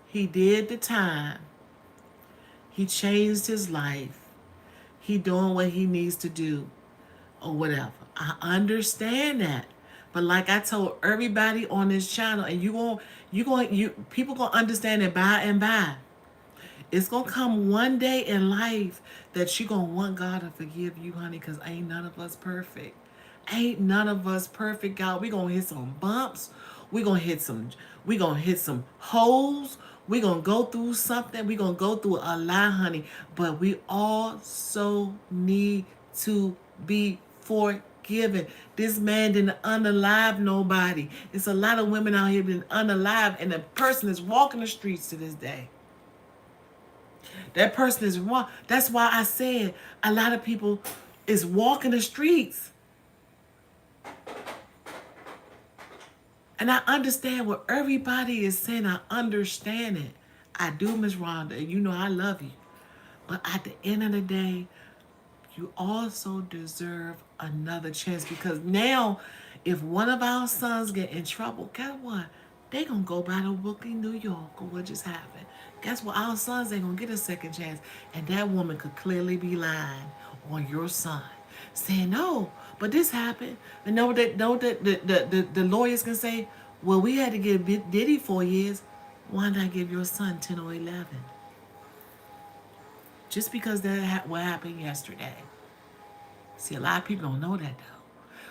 He did the time. He changed his life. He doing what he needs to do or whatever. I understand that. But like I told everybody on this channel, and you people gonna understand it by and by. It's gonna come one day in life that you gonna want God to forgive you, honey, because ain't none of us perfect. Ain't none of us perfect, God. We gonna hit some bumps. We gonna hit some. We gonna hit some holes. We gonna go through something. We gonna go through a lot, honey. But we also need to be forgiven. This man didn't unalive nobody. It's a lot of women out here been unalive, and the person is walking the streets to this day. That person is wrong. That's why I said a lot of people is walking the streets. And I understand what everybody is saying. I understand it. I do, Miss Rhonda. And you know I love you. But at the end of the day, you also deserve another chance, because now if one of our sons get in trouble, guess what? They gonna go by the book in New York or what just happened. Guess what? Our sons ain't gonna get a second chance. And that woman could clearly be lying on your son, saying no, but this happened. And know that the lawyers can say, well, we had to give Diddy 4 years. Why not give your son 10 or 11? Just because that what happened yesterday. See, a lot of people don't know that though.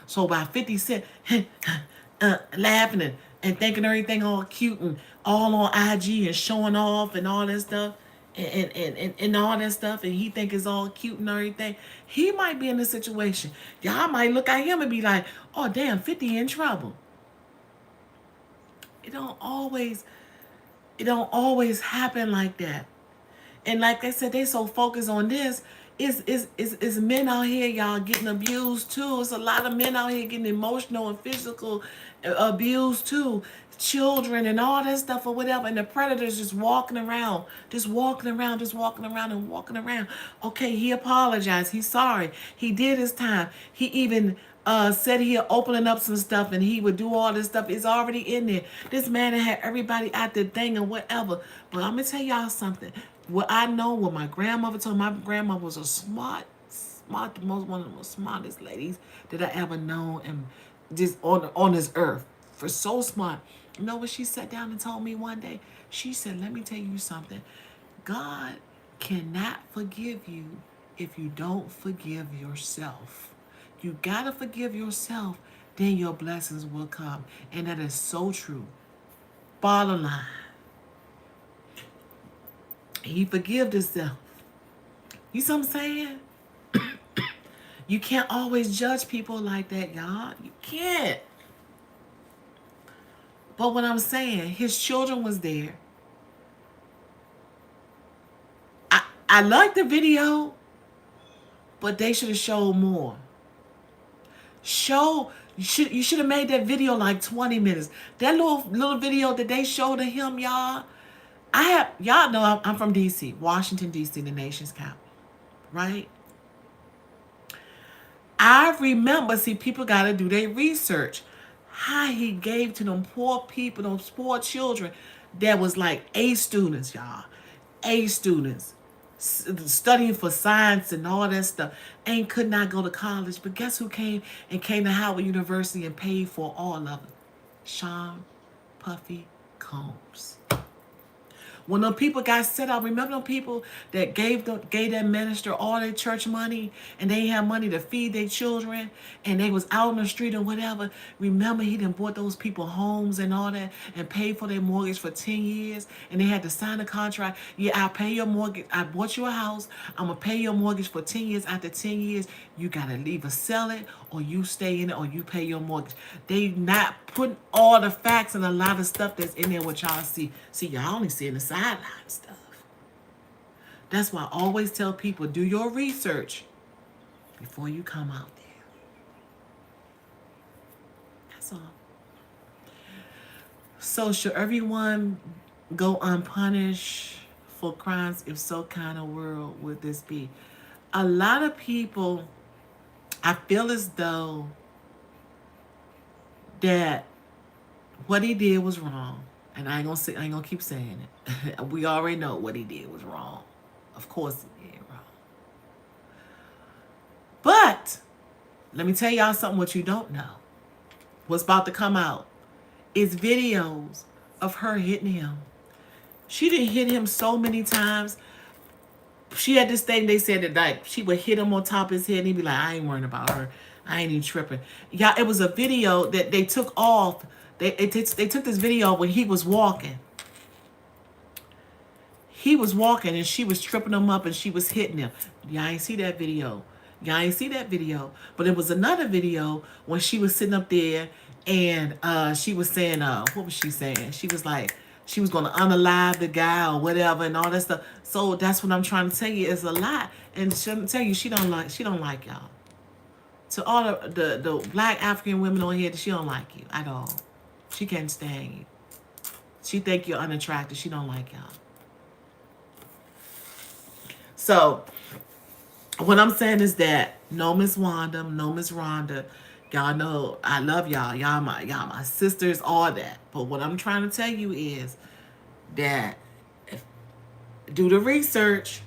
So by 50 Cent laughing and thinking everything all cute and all on IG and showing off and all that stuff and all that stuff, and he think it's all cute and everything, he might be in a situation. Y'all might look at him and be like, oh damn, 50 in trouble. It don't always happen like that. And like I said, they so focused on this. It's men out here, y'all, getting abused too. It's a lot of men out here getting emotional and physical abused too. Children and all that stuff or whatever. And the predators just walking around, just walking around, just walking around and walking around. Okay, he apologized. He's sorry. He did his time. He even said he'll opening up some stuff and he would do all this stuff. It's already in there. This man had everybody at the thing and whatever. But I'm gonna tell y'all something. What I know, what my grandmother told me, my grandmother was a smart, one of the most smartest ladies that I ever known, and just on this earth, for so smart. You know what she sat down and told me one day? She said, "Let me tell you something. God cannot forgive you if you don't forgive yourself. You gotta forgive yourself, then your blessings will come." And that is so true. Bottom line. He forgave himself. You see what I'm saying? You can't always judge people like that, y'all. You can't. But what I'm saying, his children was there. I like the video, but they should have showed more. You should have made that video like 20 minutes. That little video that they showed of him, y'all. Y'all know I'm from DC, Washington, DC, the nation's capital, right? I remember, see, people got to do their research. How he gave to them poor people, those poor children that was like A students, y'all. A students. Studying for science and all that stuff. Could not go to college. But guess who came to Howard University and paid for all of it? Sean Puffy Combs. When them people got set up, remember them people that gave that minister all their church money and they had money to feed their children and they was out on the street or whatever? Remember he done bought those people homes and all that and paid for their mortgage for 10 years and they had to sign a contract. Yeah, I'll pay your mortgage. I bought you a house. I'm going to pay your mortgage for 10 years. After 10 years, you got to either sell it or you stay in it or you pay your mortgage. They not putting all the facts and a lot of stuff that's in there what y'all see. See, y'all only seeing the sideline stuff. That's why I always tell people, do your research before you come out there. That's all. So should everyone go unpunished for crimes? If so, kind of world would this be? A lot of people, I feel as though that what he did was wrong. And I ain't gonna keep saying it. We already know what he did was wrong. Of course he did wrong. But let me tell y'all something what you don't know. What's about to come out is videos of her hitting him. She didn't hit him so many times. She had this thing they said that like she would hit him on top of his head and he'd be like, I ain't worrying about her. I ain't even tripping. Yeah, it was a video that they took off. They took this video when he was walking. He was walking and she was tripping him up and she was hitting him. Y'all ain't see that video. Y'all ain't see that video. But it was another video when she was sitting up there and she was saying, what was she saying? She was like, she was going to unalive the guy or whatever and all that stuff. So that's what I'm trying to tell you is a lot. And she'll tell you she don't like y'all. To all the black African women on here, she don't like you at all. She can't stand you. She think you're unattractive. She don't like y'all. So what I'm saying is that no Miss Wanda, no Miss Rhonda, y'all know I love y'all. Y'all my sisters, all that. But what I'm trying to tell you is that do the research.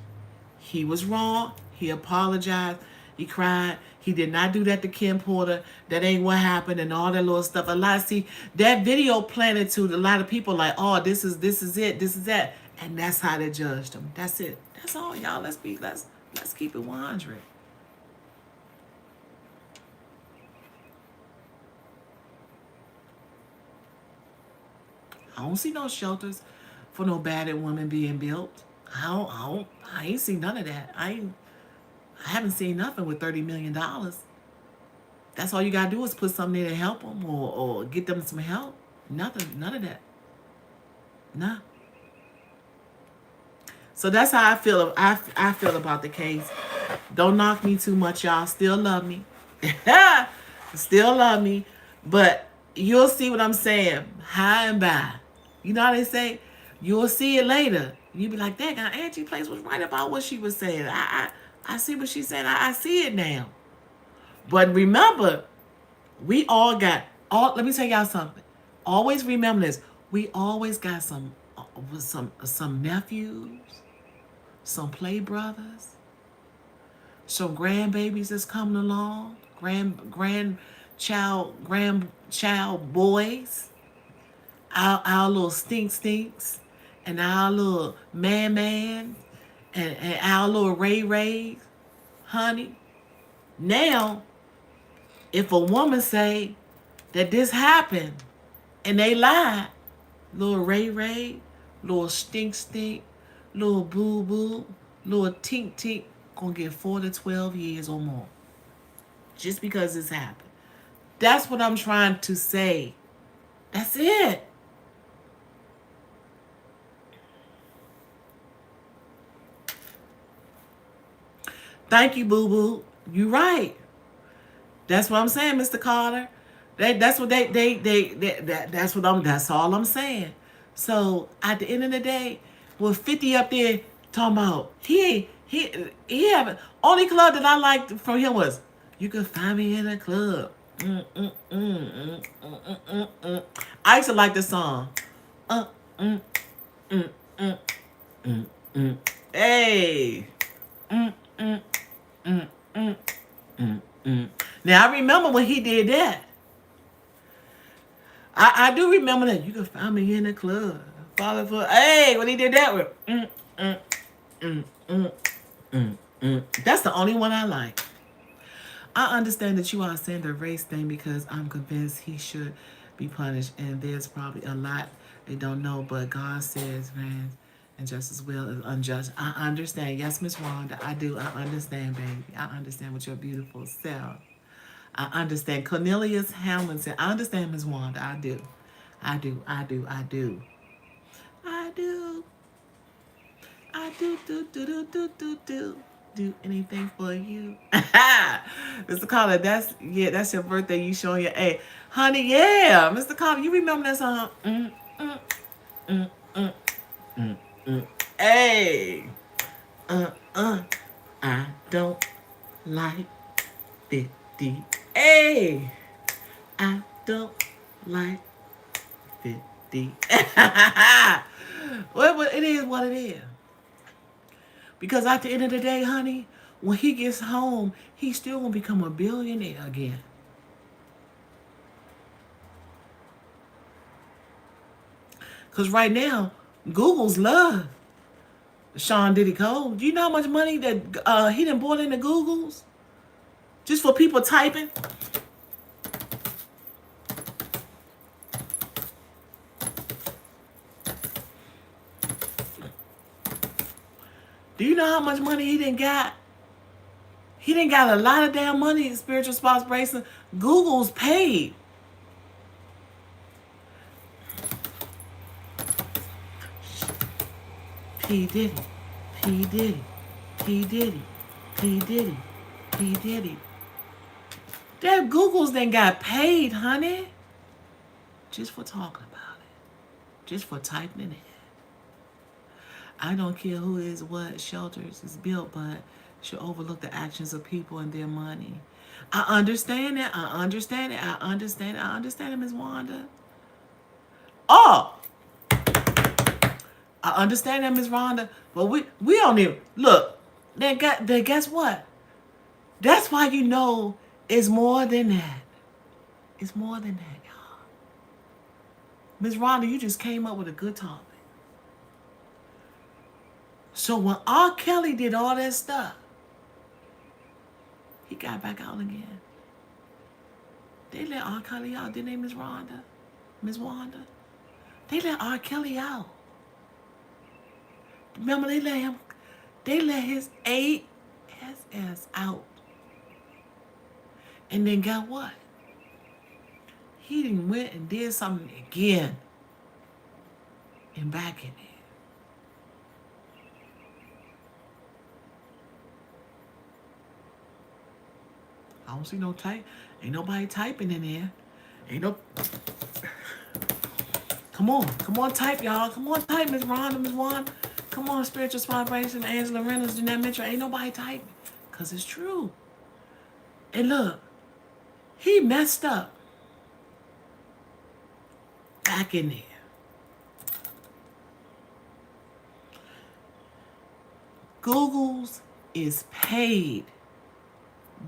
He was wrong. He apologized. He cried. He did not do that to Kim Porter. That ain't what happened and all that little stuff. A lot, see, that video planted to a lot of people like, oh, this is it, this is that. And that's how they judged him. That's it. That's all, y'all. Let's keep it 100. I don't see no shelters for no battered women being built. I ain't seen none of that. I haven't seen nothing with $30 million. That's all you gotta do is put something there to help them or get them some help. Nothing, none of that. Nah. So that's how I feel. I feel about the case. Don't knock me too much, y'all. Still love me. Still love me. But you'll see what I'm saying. High and by. You know how they say? You'll see it later. You'll be like, dang, Angie Place was right about what she was saying. I see what she's saying. I see it now. But remember, we all got let me tell y'all something. Always remember this. We always got some nephews, some play brothers, some grandbabies that's coming along, grandchild boys, our little stinks, and our little man, and our little Ray, honey. Now, if a woman say that this happened and they lied, little Ray, little stink, little boo, little tink, gonna get 4 to 12 years or more. Just because this happened. That's what I'm trying to say. That's it. Thank you, boo. You right. That's what I'm saying, Mr. Carter. That's what that's all I'm saying. So at the end of the day, with 50 up there talking about he haven't only club that I liked from him was you can find me in a club. I used to like the song. Hey. Now I remember when he did that. I do remember that. You can find me in the club. Father for hey, when he did that with that's the only one I like. I understand that you are saying the race thing because I'm convinced he should be punished, and there's probably a lot they don't know, but God says, man, and just as well as unjust. I understand. Yes, Miss Wanda, I do. I understand, baby. I understand with your beautiful self. I understand. Cornelius Hamilton. I understand, Miss Wanda. I do. I do. I do anything for you. Mr. Carter, that's your birthday. You showing your hey, honey, yeah, Mr. Carter, you remember that song? Mm, mm, hey, uh, uh, I don't like 50. Hey, I don't like 50. Well, it is what it is. Because at the end of the day, honey, when he gets home, he's still gonna become a billionaire again. Cause right now, Google's love Sean Diddy Cole. Do you know how much money that he done bought into Google's just for people typing? Do you know how much money he didn't got? He didn't got a lot of damn money in spiritual spouse bracelet. Google's paid. P. Diddy. P. Diddy. P. Diddy. P. Diddy. P. Diddy. That Google's then got paid, honey. Just for talking about it. Just for typing it in. I don't care who is what shelters is built, but should overlook the actions of people and their money. I understand it. I understand it. I understand it. I understand it, Ms. Wanda. Oh, I understand that, Ms. Rhonda. But we don't even look. Then guess what? That's why you know it's more than that. It's more than that, y'all. Ms. Rhonda, you just came up with a good topic. So when R. Kelly did all that stuff, he got back out again. They let R. Kelly out, didn't they, Ms. Rhonda? Ms. Wanda? They let R. Kelly out. Remember, they let his ASS out. And then got what? He done went and did something again. And back in there. I don't see no type. Ain't nobody typing in there. Ain't no. Come on, type, y'all. Come on, type, Ms. Rhonda, Ms. Wanda. Come on, Spiritual Vibration, Angela Reynolds, Jeanette Mitchell. Ain't nobody typing. Because it's true. And look, he messed up. Back in there. Google's is paid.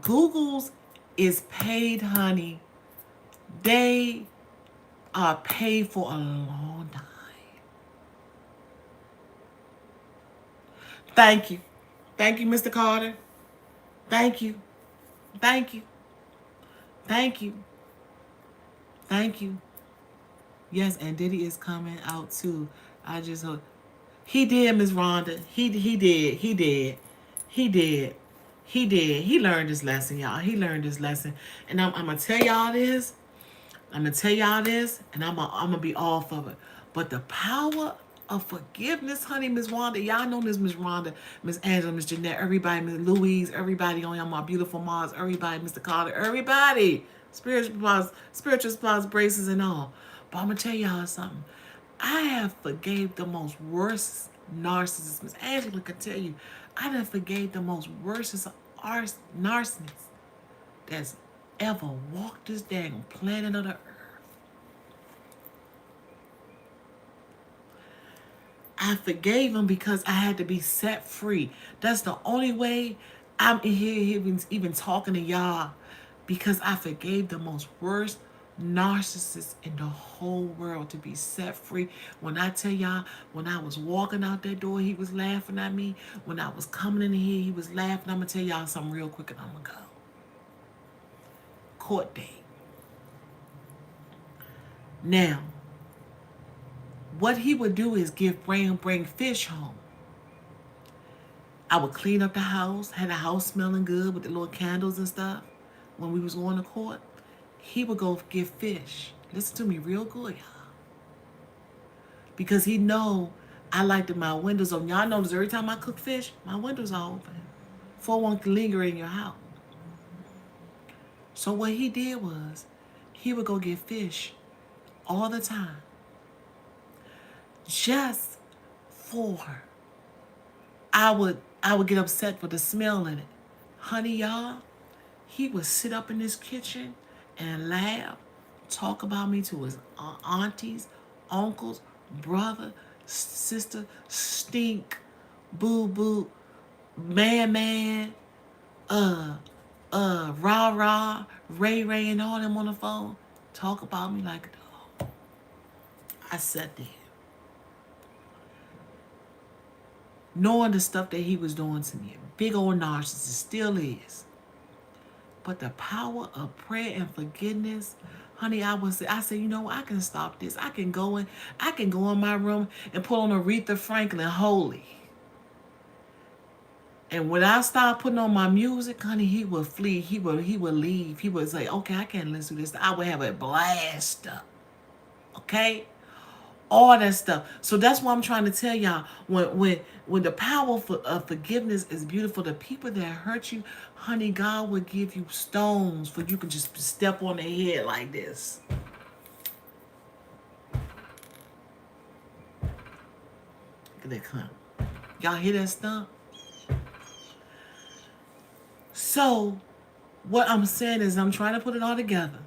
Google's is paid, honey. They are paid for a long time. Thank you. Thank you, Mr. Carter. Thank you. Thank you. Thank you. Thank you. Yes, and Diddy is coming out too. I just hope he did, Miss Rhonda. He did. He did. He did. He did. He learned his lesson, y'all. He learned his lesson. And I'm gonna tell y'all this. I'm gonna tell y'all this, and I'm gonna be off of it. But the power of forgiveness, honey, Miss Wanda. Y'all know this, Miss Rhonda, Miss Angela, Miss Jeanette, everybody, Miss Louise, everybody on y'all, my beautiful Mars, everybody, Mr. Carter, everybody. Spiritual spouse braces and all. But I'm gonna tell y'all something. I have forgave the most worst narcissist. Miss Angela can tell you, I done forgave the most worst narcissist that's ever walked this dang planet of the earth. I forgave him because I had to be set free. That's the only way I'm here even talking to y'all, because I forgave the most worst narcissist in the whole world to be set free. When I tell y'all, when I was walking out that door, he was laughing at me. When I was coming in here, he was laughing. I'm going to tell y'all something real quick and I'm going to go. Court date. Now, what he would do is bring fish home. I would clean up the house, had the house smelling good with the little candles and stuff. When we was going to court, he would go get fish. Listen to me real good, y'all. Because he know I like that my windows open. Y'all notice every time I cook fish, my windows are open. For one can linger in your house. So what he did was, he would go get fish all the time, just for her. I would get upset for the smell in it. Honey, y'all, he would sit up in his kitchen and laugh, talk about me to his aunties, uncles, brother, sister, stink, boo boo, man, uh, rah rah, Ray Ray, and all them on the phone. Talk about me like a dog. I sat there, knowing the stuff that he was doing to me. Big old narcissist, still is. But the power of prayer and forgiveness, honey, I said, you know what, I can stop this. I can go in my room and put on Aretha Franklin Holy. And when I started putting on my music, honey, he would flee. He would leave. He would say, okay, I can't listen to this. I would have a blast up. Okay? All that stuff. So that's what I'm trying to tell y'all. When the power of forgiveness is beautiful, the people that hurt you, honey, God will give you stones for you can just step on their head like this. Look at that clown. Y'all hear that stuff? So what I'm saying is I'm trying to put it all together.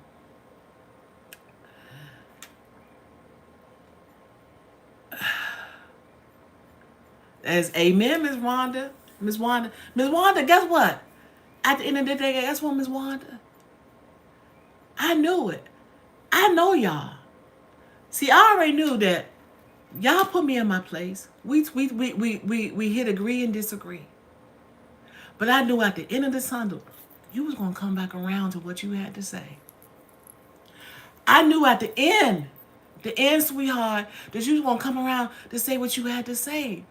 As amen, Miss Wanda. Miss Wanda. Miss Wanda, guess what? At the end of the day, guess what, Miss Wanda? I knew it. I know y'all. See, I already knew that y'all put me in my place. We hit agree and disagree. But I knew at the end of the tunnel, you was gonna come back around to what you had to say. I knew at the end, sweetheart, that you was gonna come around to say what you had to say.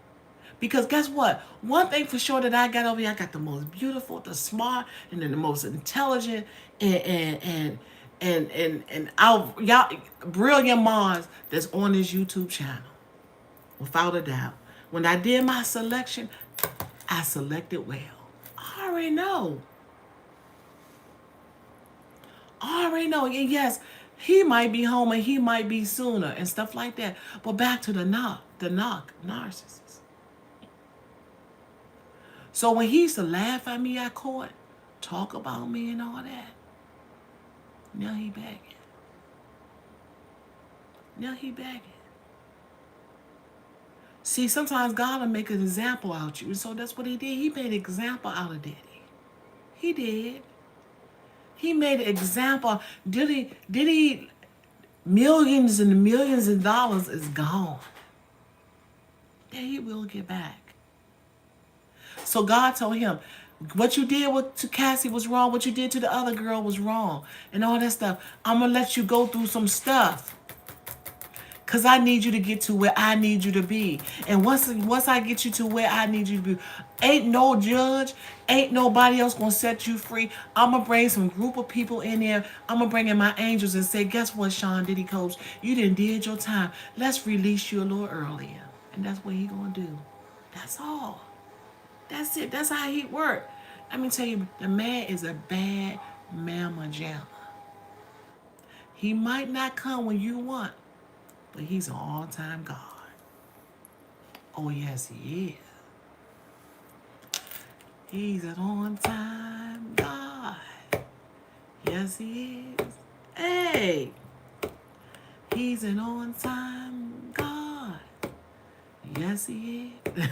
Because guess what? One thing for sure that I got over here, I got the most beautiful, the smart, and then the most intelligent, and y'all brilliant minds that's on this YouTube channel, without a doubt. When I did my selection, I selected well. I already know. I already know. And yes, he might be home and he might be sooner and stuff like that. But back to the narcissist. So when he used to laugh at me at court, talk about me and all that, now he begging. Now he begging. See, sometimes God will make an example out of you. So that's what he did. He made an example out of Diddy. He did. He made an example. Diddy, millions and millions of dollars is gone. Then he will get back. So God told him, what you did to Cassie was wrong. What you did to the other girl was wrong. And all that stuff. I'm going to let you go through some stuff. Because I need you to get to where I need you to be. And once I get you to where I need you to be, ain't no judge, ain't nobody else going to set you free. I'm going to bring some group of people in there. I'm going to bring in my angels and say, guess what, Sean Diddy Coach? You done did your time. Let's release you a little earlier. And that's what he going to do. That's all. That's it. That's how he work. Let me tell you, the man is a bad mama jamma. He might not come when you want, but he's an all-time God. Oh, yes, he is. He's an on-time God. Yes, he is. Hey, he's an on-time God. Yes, he is.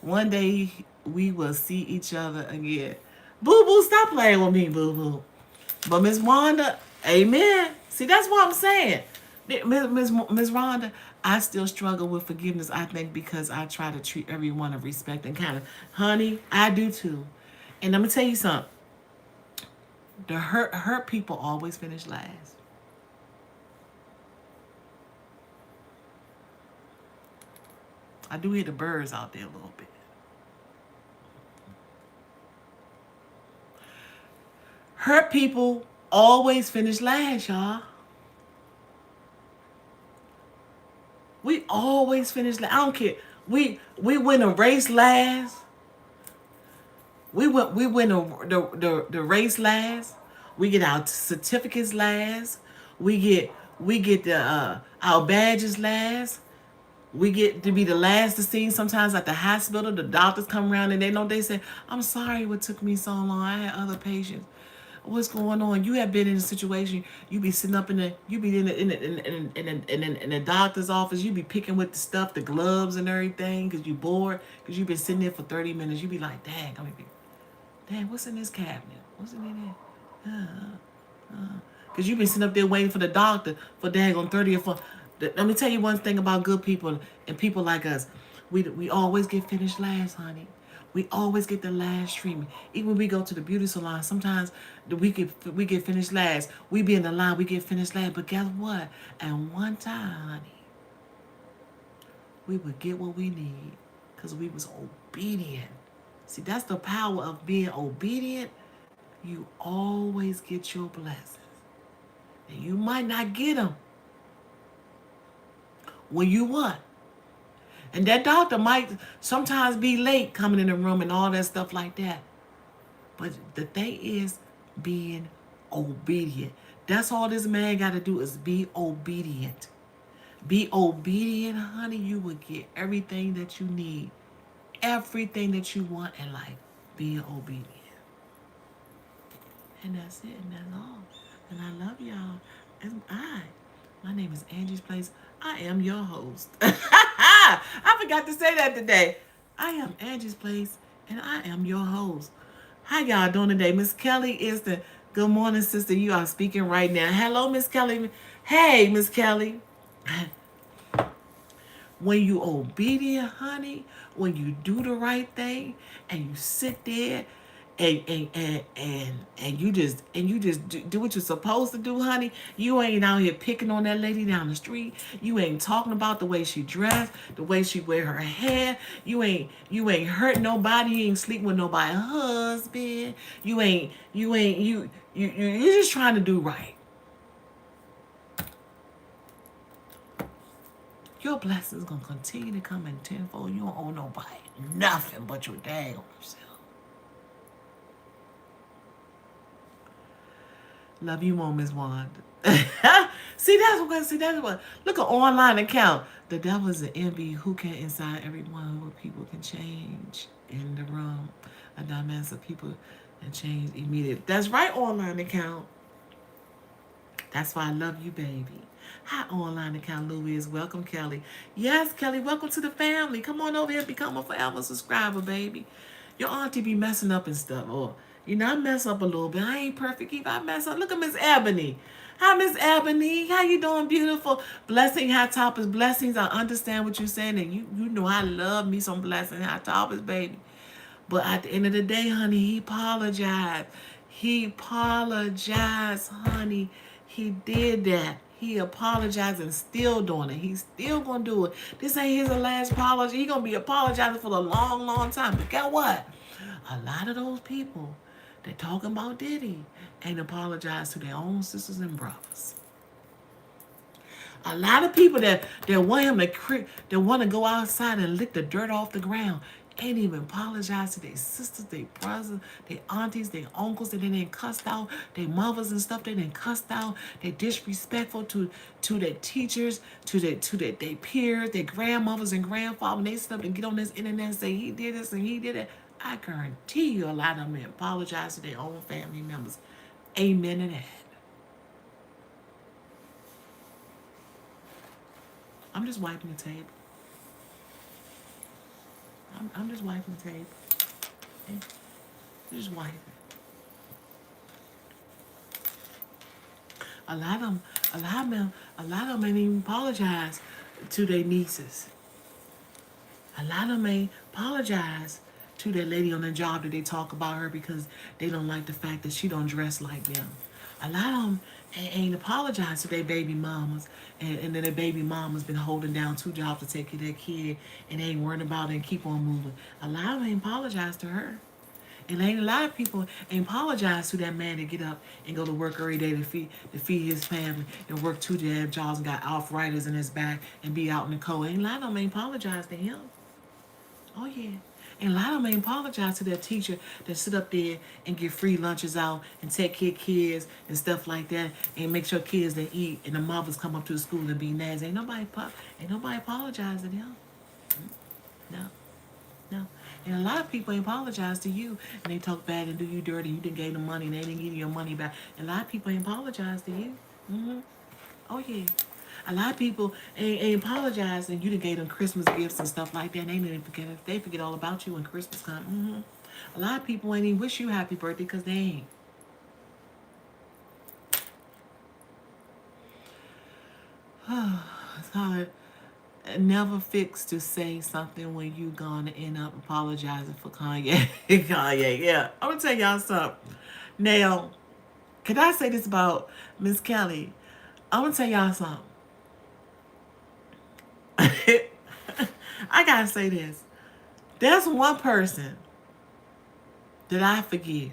One day we will see each other again. Boo-boo, stop playing with me, boo-boo. But Miss Wanda, amen. See, that's what I'm saying. Miss Rhonda, I still struggle with forgiveness, I think, because I try to treat everyone with respect and kind of, honey, I do too. And let me tell you something. The hurt people always finish last. I do hear the birds out there a little bit. Hurt people always finish last, y'all. We always finish last. I don't care. We win a race last. We win the race last. We get our certificates last. We get the our badges last. We get to be the last to see. Sometimes at the hospital, the doctors come around and they say, "I'm sorry, what took me so long. I had other patients. What's going on? You have been in a situation. You be sitting up in the, you be in the doctor's office. You be picking with the stuff, the gloves and everything, because you bored. Because you been sitting there for 30 minutes. You be like, dang, I mean, dang, what's in this cabinet? What's in there? Because you've been sitting up there waiting for the doctor for dang on 30 or 40. Let me tell you one thing about good people and people like us. We always get finished last, honey. We always get the last treatment. Even when we go to the beauty salon, sometimes we get finished last. We be in the line, we get finished last. But guess what? And one time, honey, we would get what we need because we was obedient. See, that's the power of being obedient. You always get your blessings. And you might not get them when you want. And that doctor might sometimes be late coming in the room and all that stuff like that. But the thing is being obedient. That's all this man got to do is be obedient. Be obedient, honey. You will get everything that you need. Everything that you want in life. Being obedient. And that's it. And that's all. And I love y'all. And my name is Angies Place. I am your host. I forgot to say that today. I am Angies Place, and I am your host. How y'all doing today? Miss Kelly is the good morning, sister. You are speaking right now. Hello, Miss Kelly. Hey, Miss Kelly. When you obedient, honey, when you do the right thing, and you sit there and you just do what you're supposed to do, honey. You ain't out here picking on that lady down the street. You ain't talking about the way she dressed, the way she wear her hair. You ain't hurt nobody. You ain't sleeping with nobody's husband. You're just trying to do right. Your blessings gonna continue to come in tenfold. You don't owe nobody nothing but your dang on yourself. Love you more, Miss Wanda. That's what. Look, an online account. The devil is an envy. Who can inside everyone what people can change in the room. A dimension of people and change immediately. That's right, online account. That's why I love you, baby. Hi, online account Louise. Welcome, Kelly. Yes, Kelly, welcome to the family. Come on over here and become a forever subscriber, baby. Your auntie be messing up and stuff. Or, I mess up a little bit. I ain't perfect either. I mess up. Look at Miss Ebony. Hi, Miss Ebony. How you doing, beautiful? Blessing, hot topics, blessings. I understand what you're saying. And you know I love me some blessing, hot topics, baby. But at the end of the day, honey, he apologized. He apologized, honey. He did that. He apologized and still doing it. He's still gonna do it. This ain't his last apology. He gonna be apologizing for a long, long time. But guess what? A lot of those people that talking about Diddy ain't apologized to their own sisters and brothers. A lot of people that want him that want to go outside and lick the dirt off the ground ain't even apologize to their sisters, their brothers, their aunties, their uncles that they didn't cuss out, their mothers and stuff they didn't cuss out. They disrespectful to their teachers, to their peers, their grandmothers and grandfathers. And they sit up and get on this internet and say he did this and he did it. I guarantee you a lot of them apologize to their own family members. Amen to that. I'm just wiping the table. I'm just wiping the table. Okay? Just wiping. A lot of them ain't even apologize to their nieces. A lot of them ain't apologize to that lady on the job that they talk about her because they don't like the fact that she don't dress like them. A lot of them ain't apologized to their baby mamas, and then their baby mama's been holding down 2 jobs to take care of their kid and they ain't worried about it and keep on moving. A lot of them ain't apologized to her. And ain't a lot of people ain't apologize to that man to get up and go to work every day to feed his family and work two damn jobs and got arthritis in his back and be out in the cold. Ain't a lot of them ain't apologize to him. Oh yeah. And a lot of them ain't apologize to their teacher that sit up there and get free lunches out and take care of kids and stuff like that and make sure kids they eat and the mothers come up to the school and be nasty. Ain't nobody apologize to them. No. No. And a lot of people ain't apologize to you and they talk bad and do you dirty. You didn't give them money and they didn't give you your money back. And a lot of people ain't apologize to you. Oh yeah. A lot of people ain't apologize and you done gave them Christmas gifts and stuff like that. And they didn't forget it. They forget all about you when Christmas comes. A lot of people ain't even wish you happy birthday because they ain't. It's hard. Never fix to say something when you gonna end up apologizing for Kanye. Kanye, yeah. I'm gonna tell y'all something. Now, can I say this about Miss Kelly? I'm gonna tell y'all something. I gotta say this. There's one person that I forget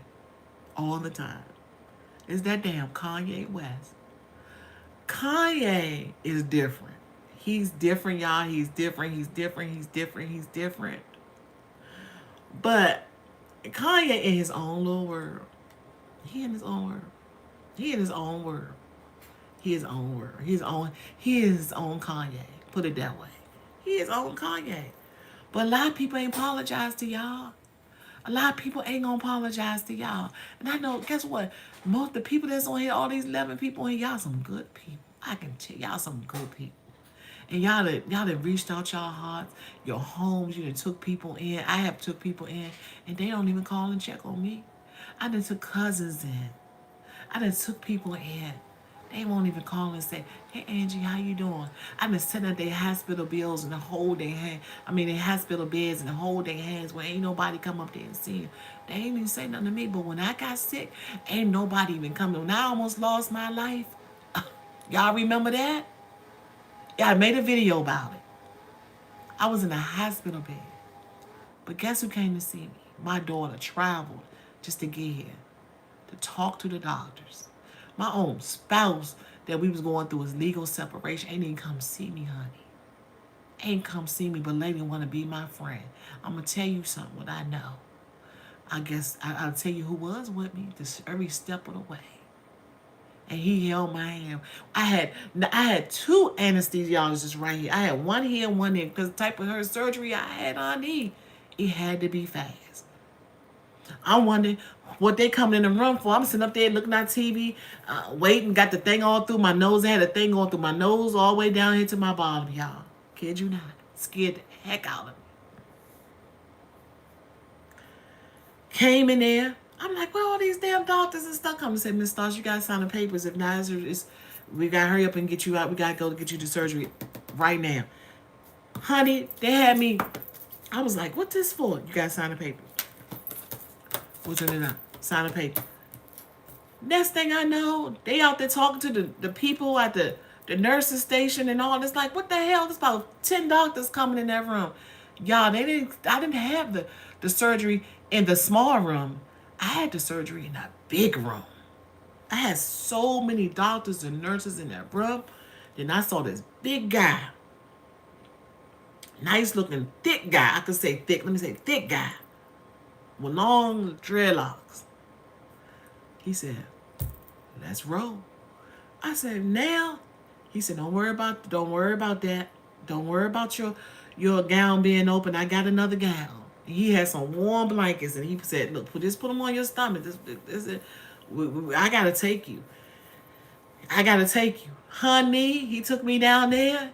all the time. It's that damn Kanye West. Kanye is different. He's different, y'all. He's different. He's different. He's different. He's different. But Kanye in his own little world. He in his own world. He in his own world. He is own world. He is his own Kanye. Put it that way. He is own Kanye. But a lot of people ain't apologize to y'all. A lot of people ain't gonna apologize to y'all. And I know, guess what? Most the people that's on here, all these 11 people on here, y'all some good people. I can tell y'all some good people. And y'all that reached out y'all hearts, your homes, you done took people in. I have took people in, and they don't even call and check on me. I done took cousins in. I done took people in. They won't even call and say, "Hey Angie, how you doing?" I done sent out their hospital bills and the whole their hand. Their hospital beds and the whole their hands where ain't nobody come up there and see them. They ain't even say nothing to me. But when I got sick, ain't nobody even come. When I almost lost my life, y'all remember that? Yeah, I made a video about it. I was in a hospital bed. But guess who came to see me? My daughter traveled just to get here, to talk to the doctors. My own spouse that we was going through his legal separation ain't even come see me, honey. Ain't come see me, but lady want to be my friend. I'm going to tell you something, what I know. I guess I'll tell you who was with me this every step of the way. And he held my hand. I had two anesthesiologists right here. I had one here and one there because the type of her surgery I had on me, it had to be fast. I'm wondering what they coming in the room for. I'm sitting up there looking at TV, waiting, got the thing all through my nose. I had a thing going through my nose all the way down here to my bottom, y'all. Kid you not. Scared the heck out of me. Came in there. I'm like, where all these damn doctors and stuff come and say, Miss Stoss, you got to sign the papers. If not, we got to hurry up and get you out. We got to go to get you to surgery right now. Honey, they had me. I was like, what this for? You got to sign the paper. What's in it up? Sign the paper. Next thing I know, they out there talking to the people at the nurses station and all this. Like, what the hell? There's about 10 doctors coming in that room. Y'all, I didn't have the surgery in the small room. I had the surgery in that big room. I had so many doctors and nurses in that room. Then I saw this big guy. Nice looking, thick guy. I could say thick. Let me say thick guy. With long dreadlocks. He said, let's roll. I said, now? He said, don't worry about that. Don't worry about your gown being open. I got another gown. He had some warm blankets, and he said, look, just put them on your stomach. I got to take you. Honey, he took me down there,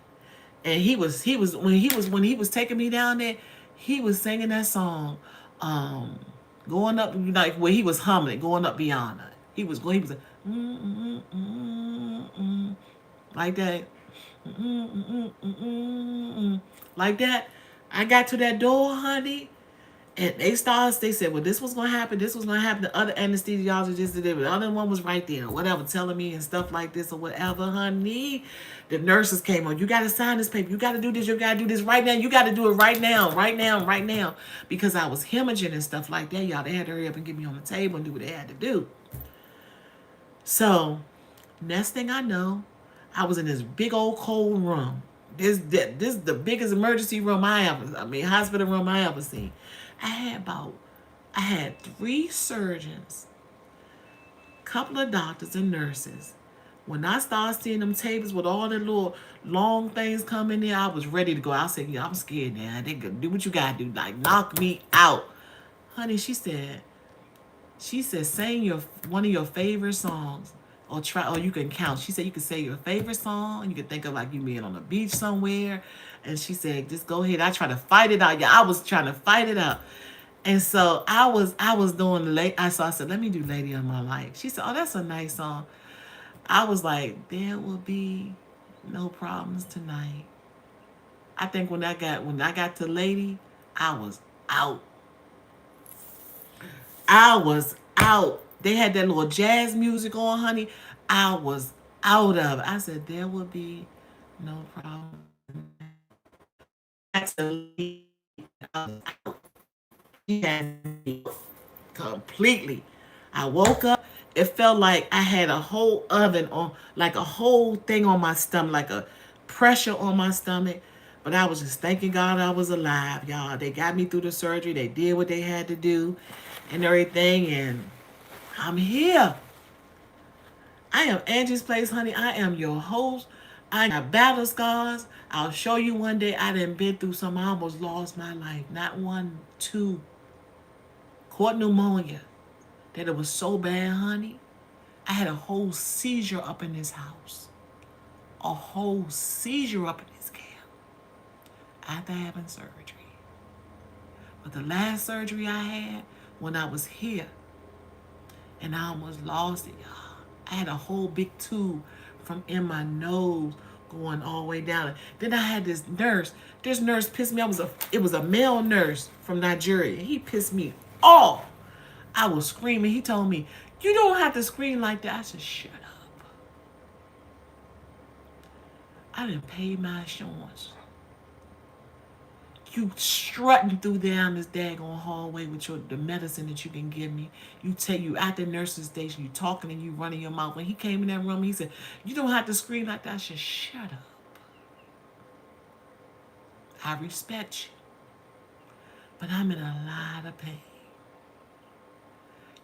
and when he was taking me down there, he was singing that song, going up, like where he was humming it, going up beyond it. He was like, like that, like that. I got to that door, honey, And they said, well, this was going to happen. This was going to happen. The other anesthesiologist just did it. The other one was right there, whatever, telling me and stuff like this or whatever, honey. The nurses came on. You got to sign this paper. You got to do this. You got to do this right now. You got to do it right now, right now, right now. Because I was hemorrhaging and stuff like that, y'all. They had to hurry up and get me on the table and do what they had to do. So, next thing I know, I was in this big old cold room. This is the biggest emergency room hospital room I ever seen. I had 3 surgeons, couple of doctors and nurses. When I started seeing them tables with all the little long things coming in, I was ready to go. I said, yeah, I'm scared now. They could do what you gotta do, like knock me out. Honey, she said, sing one of your favorite songs. Or you can count. She said you can say your favorite song. You can think of like you being on the beach somewhere. And she said, just go ahead. I try to fight it out. Yeah, I was trying to fight it out. And so I was doing I said, let me do Lady of My Life. She said, oh, that's a nice song. I was like, there will be no problems tonight. I think when I got to Lady, I was out. I was out. They had that little jazz music on, honey. I was out of it. I said, there will be no problem. I was out. Completely. I woke up. It felt like I had a whole oven on, like a whole thing on my stomach, like a pressure on my stomach. But I was just thanking God I was alive, y'all. They got me through the surgery. They did what they had to do and everything. And I'm here. I am Angie's Place, honey. I am your host. I got battle scars. I'll show you one day. I done been through some. I almost lost my life. Not 1, 2. Caught pneumonia. That it was so bad, honey. I had a whole seizure up in this house. A whole seizure up in this camp. After having surgery. But the last surgery I had, when I was here, and I almost lost it, y'all. I had a whole big tube from in my nose going all the way down. Then I had this nurse. This nurse pissed me off. It was a male nurse from Nigeria. He pissed me off. I was screaming. He told me, you don't have to scream like that. I said, shut up. I didn't pay my insurance. You strutting through down this daggone hallway with the medicine that you can give me. You at the nurse's station, you talking and you running your mouth. When he came in that room, he said, you don't have to scream like that. I said, shut up. I respect you. But I'm in a lot of pain.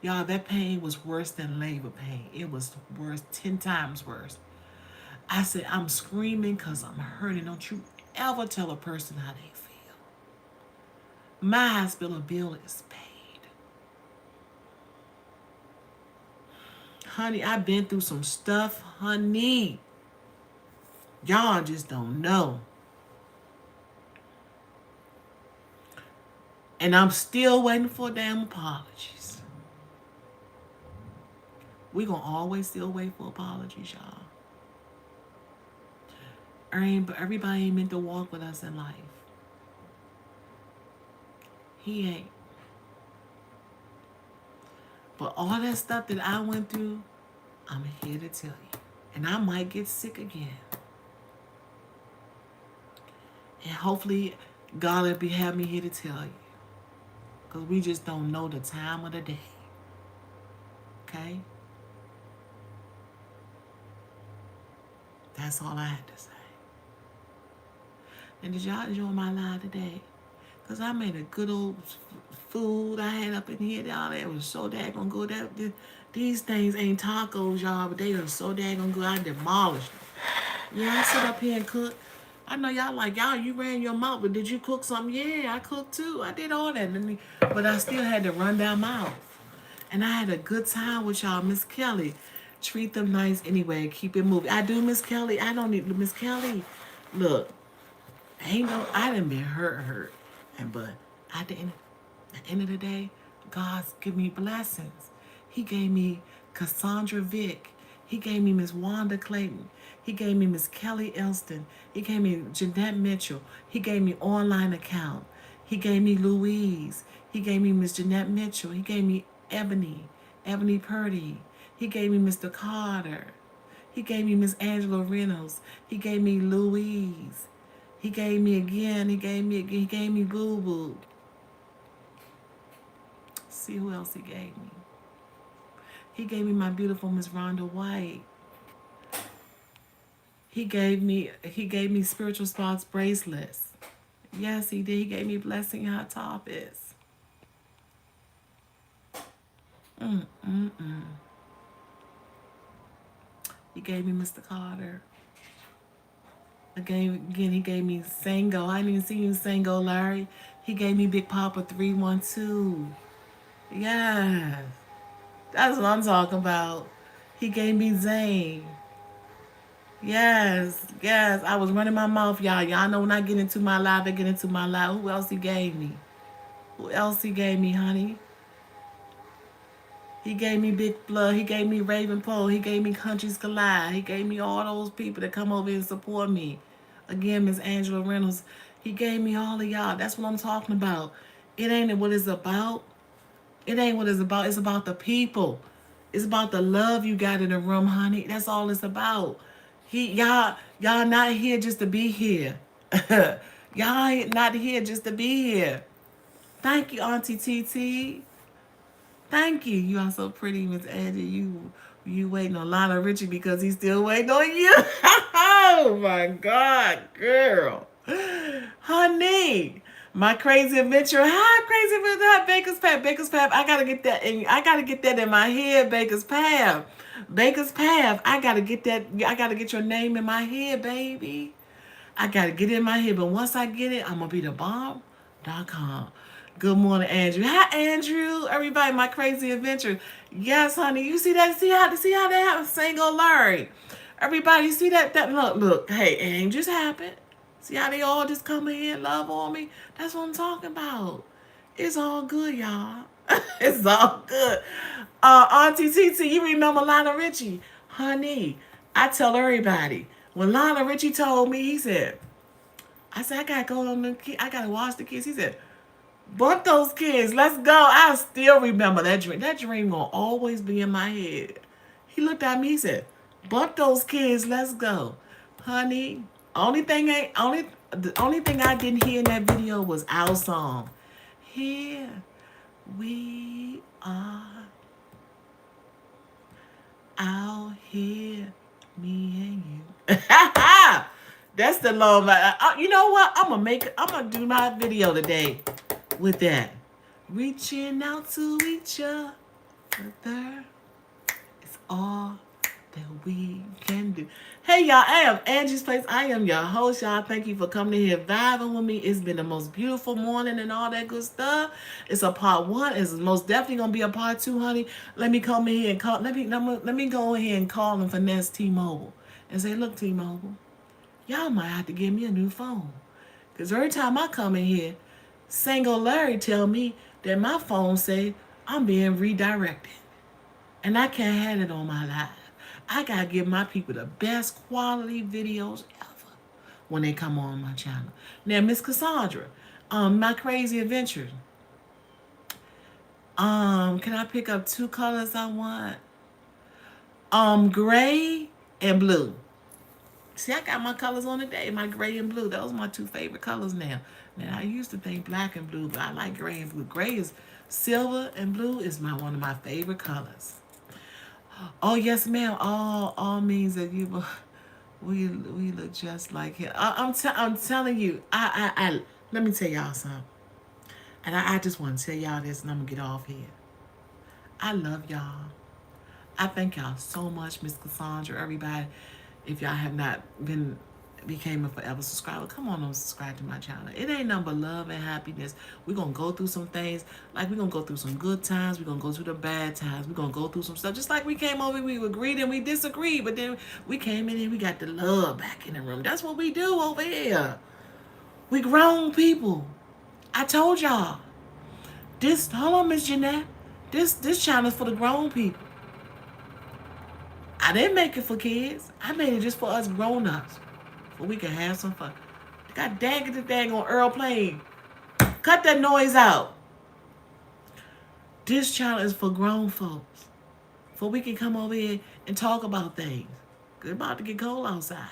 Y'all, that pain was worse than labor pain. It was worse, 10 times worse. I said, I'm screaming because I'm hurting. Don't you ever tell a person how they feel. My hospital bill is paid. Honey, I've been through some stuff, honey. Y'all just don't know. And I'm still waiting for damn apologies. We're going to always still wait for apologies, y'all. Everybody ain't meant to walk with us in life. He ain't. But all that stuff that I went through, I'm here to tell you. And I might get sick again. And hopefully God will have me here to tell you. Because we just don't know the time of the day. Okay? That's all I had to say. And did y'all enjoy my live today? Because I made a good old food I had up in here. Y'all, that was so daggone good. These things ain't tacos, y'all, but they are so daggone good. I demolished them. Yeah, I sit up here and cook. I know y'all like, y'all, you ran your mouth, but did you cook something? Yeah, I cooked too. I did all that. But I still had to run down mouth. And I had a good time with y'all. Miss Kelly, treat them nice anyway. Keep it moving. I do, Miss Kelly. I don't need Miss Kelly. Look, I done been hurt. But at the end of the day, God's give me blessings. He gave me Cassandra Vick. He gave me Miss Wanda Clayton. He gave me Miss Kelly Elston. He gave me Jeanette Mitchell. He gave me online account. He gave me Louise. He gave me Miss Jeanette Mitchell. He gave me Ebony Purdy. He gave me Mr. Carter. He gave me Miss Angela Reynolds. He gave me Louise. He gave me again. He gave me again. He gave me Boo Boo. See who else he gave me. He gave me my beautiful Miss Rhonda White. He gave me spiritual spots bracelets. Yes, he did. He gave me blessing hot topics. He gave me Mr. Carter. Again, he gave me Sango. I didn't even see you, Sango, Larry. He gave me Big Papa 312. Yes. That's what I'm talking about. He gave me Zane. Yes, yes. I was running my mouth, y'all. Y'all know when I get into my live, I get into my live. Who else he gave me? Who else he gave me, honey? He gave me Big Blood. He gave me Raven Poe. He gave me Countries Collide. He gave me all those people that come over and support me. Again, Miss Angela Reynolds. He gave me all of y'all. That's what I'm talking about. It ain't what it's about. It ain't what it's about. It's about the people. It's about the love you got in the room, honey. That's all it's about. Y'all not here just to be here. Y'all not here just to be here. Thank you, Auntie TT. Thank you. You are so pretty, Miss Angie. You waiting on Lionel Richie because he's still waiting on you. Oh my God, girl. Honey. My crazy adventure. Hi, crazy adventure. Hi, Baker's Path. Baker's Path. I gotta get that in my head, Baker's Path. Baker's Path. I gotta get that. I gotta get your name in my head, baby. I gotta get it in my head. But once I get it, I'm gonna be the bomb.com. Good morning, Andrew. Hi, Andrew. Everybody, my crazy adventure. Yes, honey. You see that? See how that happened? Single Larry. Everybody, see that? Look. Hey, it ain't just happened. See how they all just come in here and love on me? That's what I'm talking about. It's all good, y'all. It's all good. Auntie Titi, you remember Lionel Richie? Honey, I tell everybody, when Lionel Richie told me, he said, I said, I gotta go on the kids. I gotta watch the kids. He said, bump those kids. Let's go. I still remember that dream. That dream gonna always be in my head. He looked at me. He said, bump those kids. Let's go, honey. The only thing I didn't hear in that video was our song. Here we are, out here, me and you. That's the long. You know what? I'm gonna do my video today with that. Reaching out to each other. It's all that we can do. Hey y'all, I am Angie's Place. I am your host, y'all. Thank you for coming in here vibing with me. It's been the most beautiful morning and all that good stuff. It's a part one. It's most definitely gonna be a part two, honey. Let me come in here and call. Let me go in here and call and finesse T-Mobile and say, look, T-Mobile, y'all might have to give me a new phone. Cause every time I come in here, Single Larry tell me that my phone say I'm being redirected. And I can't have it on my live. I gotta give my people the best quality videos ever when they come on my channel. Now, Miss Cassandra, my crazy adventures. Can I pick up two colors I want? Gray and blue. See, I got my colors on today, my gray and blue. Those are my two favorite colors now. Now, I used to think black and blue, but I like gray and blue. Gray is silver and blue is one of my favorite colors. Oh yes, ma'am. All means that we look just like him. I'm telling you. I let me tell y'all something. And I just want to tell y'all this, and I'm gonna get off here. I love y'all. I thank y'all so much, Miss Cassandra. Everybody, if y'all have not became a forever subscriber, come on and subscribe to my channel. It ain't nothing but love and happiness. We're gonna go through some things, like we're gonna go through some good times, we're gonna go through the bad times, we're gonna go through some stuff. Just like we came over, we agreed and we disagreed, but then we came in and we got the love back in the room. That's what we do over here. We grown people. I told y'all. Hold on, Miss Jeanette. This channel is for the grown people. I didn't make it for kids. I made it just for us grown-ups. But we can have some fun. God dang it, the dang on airplane. Cut that noise out. This channel is for grown folks. For we can come over here and talk about things. It's about to get cold outside.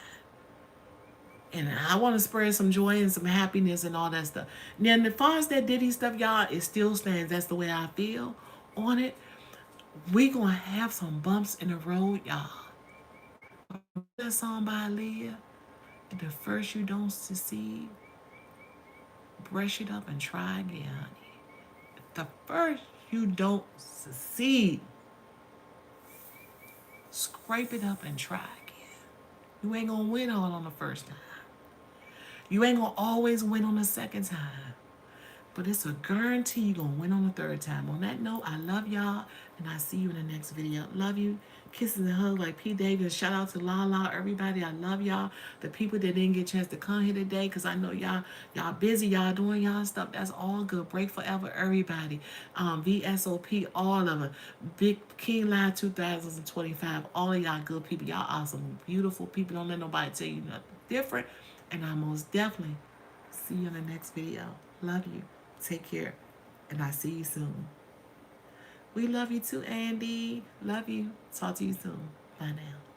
And I want to spread some joy and some happiness and all that stuff. Now, as far as that Diddy stuff, y'all, it still stands. That's the way I feel on it. We gonna have some bumps in the road, y'all. That song by Aaliyah, the first you don't succeed, brush it up and try again, honey. The first you don't succeed, scrape it up and try again. You ain't gonna win all on the first time. You ain't gonna always win on the second time. But it's a guarantee you're going to win on the third time. On that note, I love y'all, and I see you in the next video. Love you. Kisses and hugs like P. Davis. Shout out to Lala, everybody. I love y'all. The people that didn't get a chance to come here today, because I know y'all busy. Y'all doing y'all stuff. That's all good. Break forever, everybody. VSOP, all of it. Big King Live 2025. All of y'all good people. Y'all awesome, beautiful people. Don't let nobody tell you nothing different. And I most definitely see you in the next video. Love you. Take care. And I see you soon. We love you too, Andy. Love you. Talk to you soon. Bye now.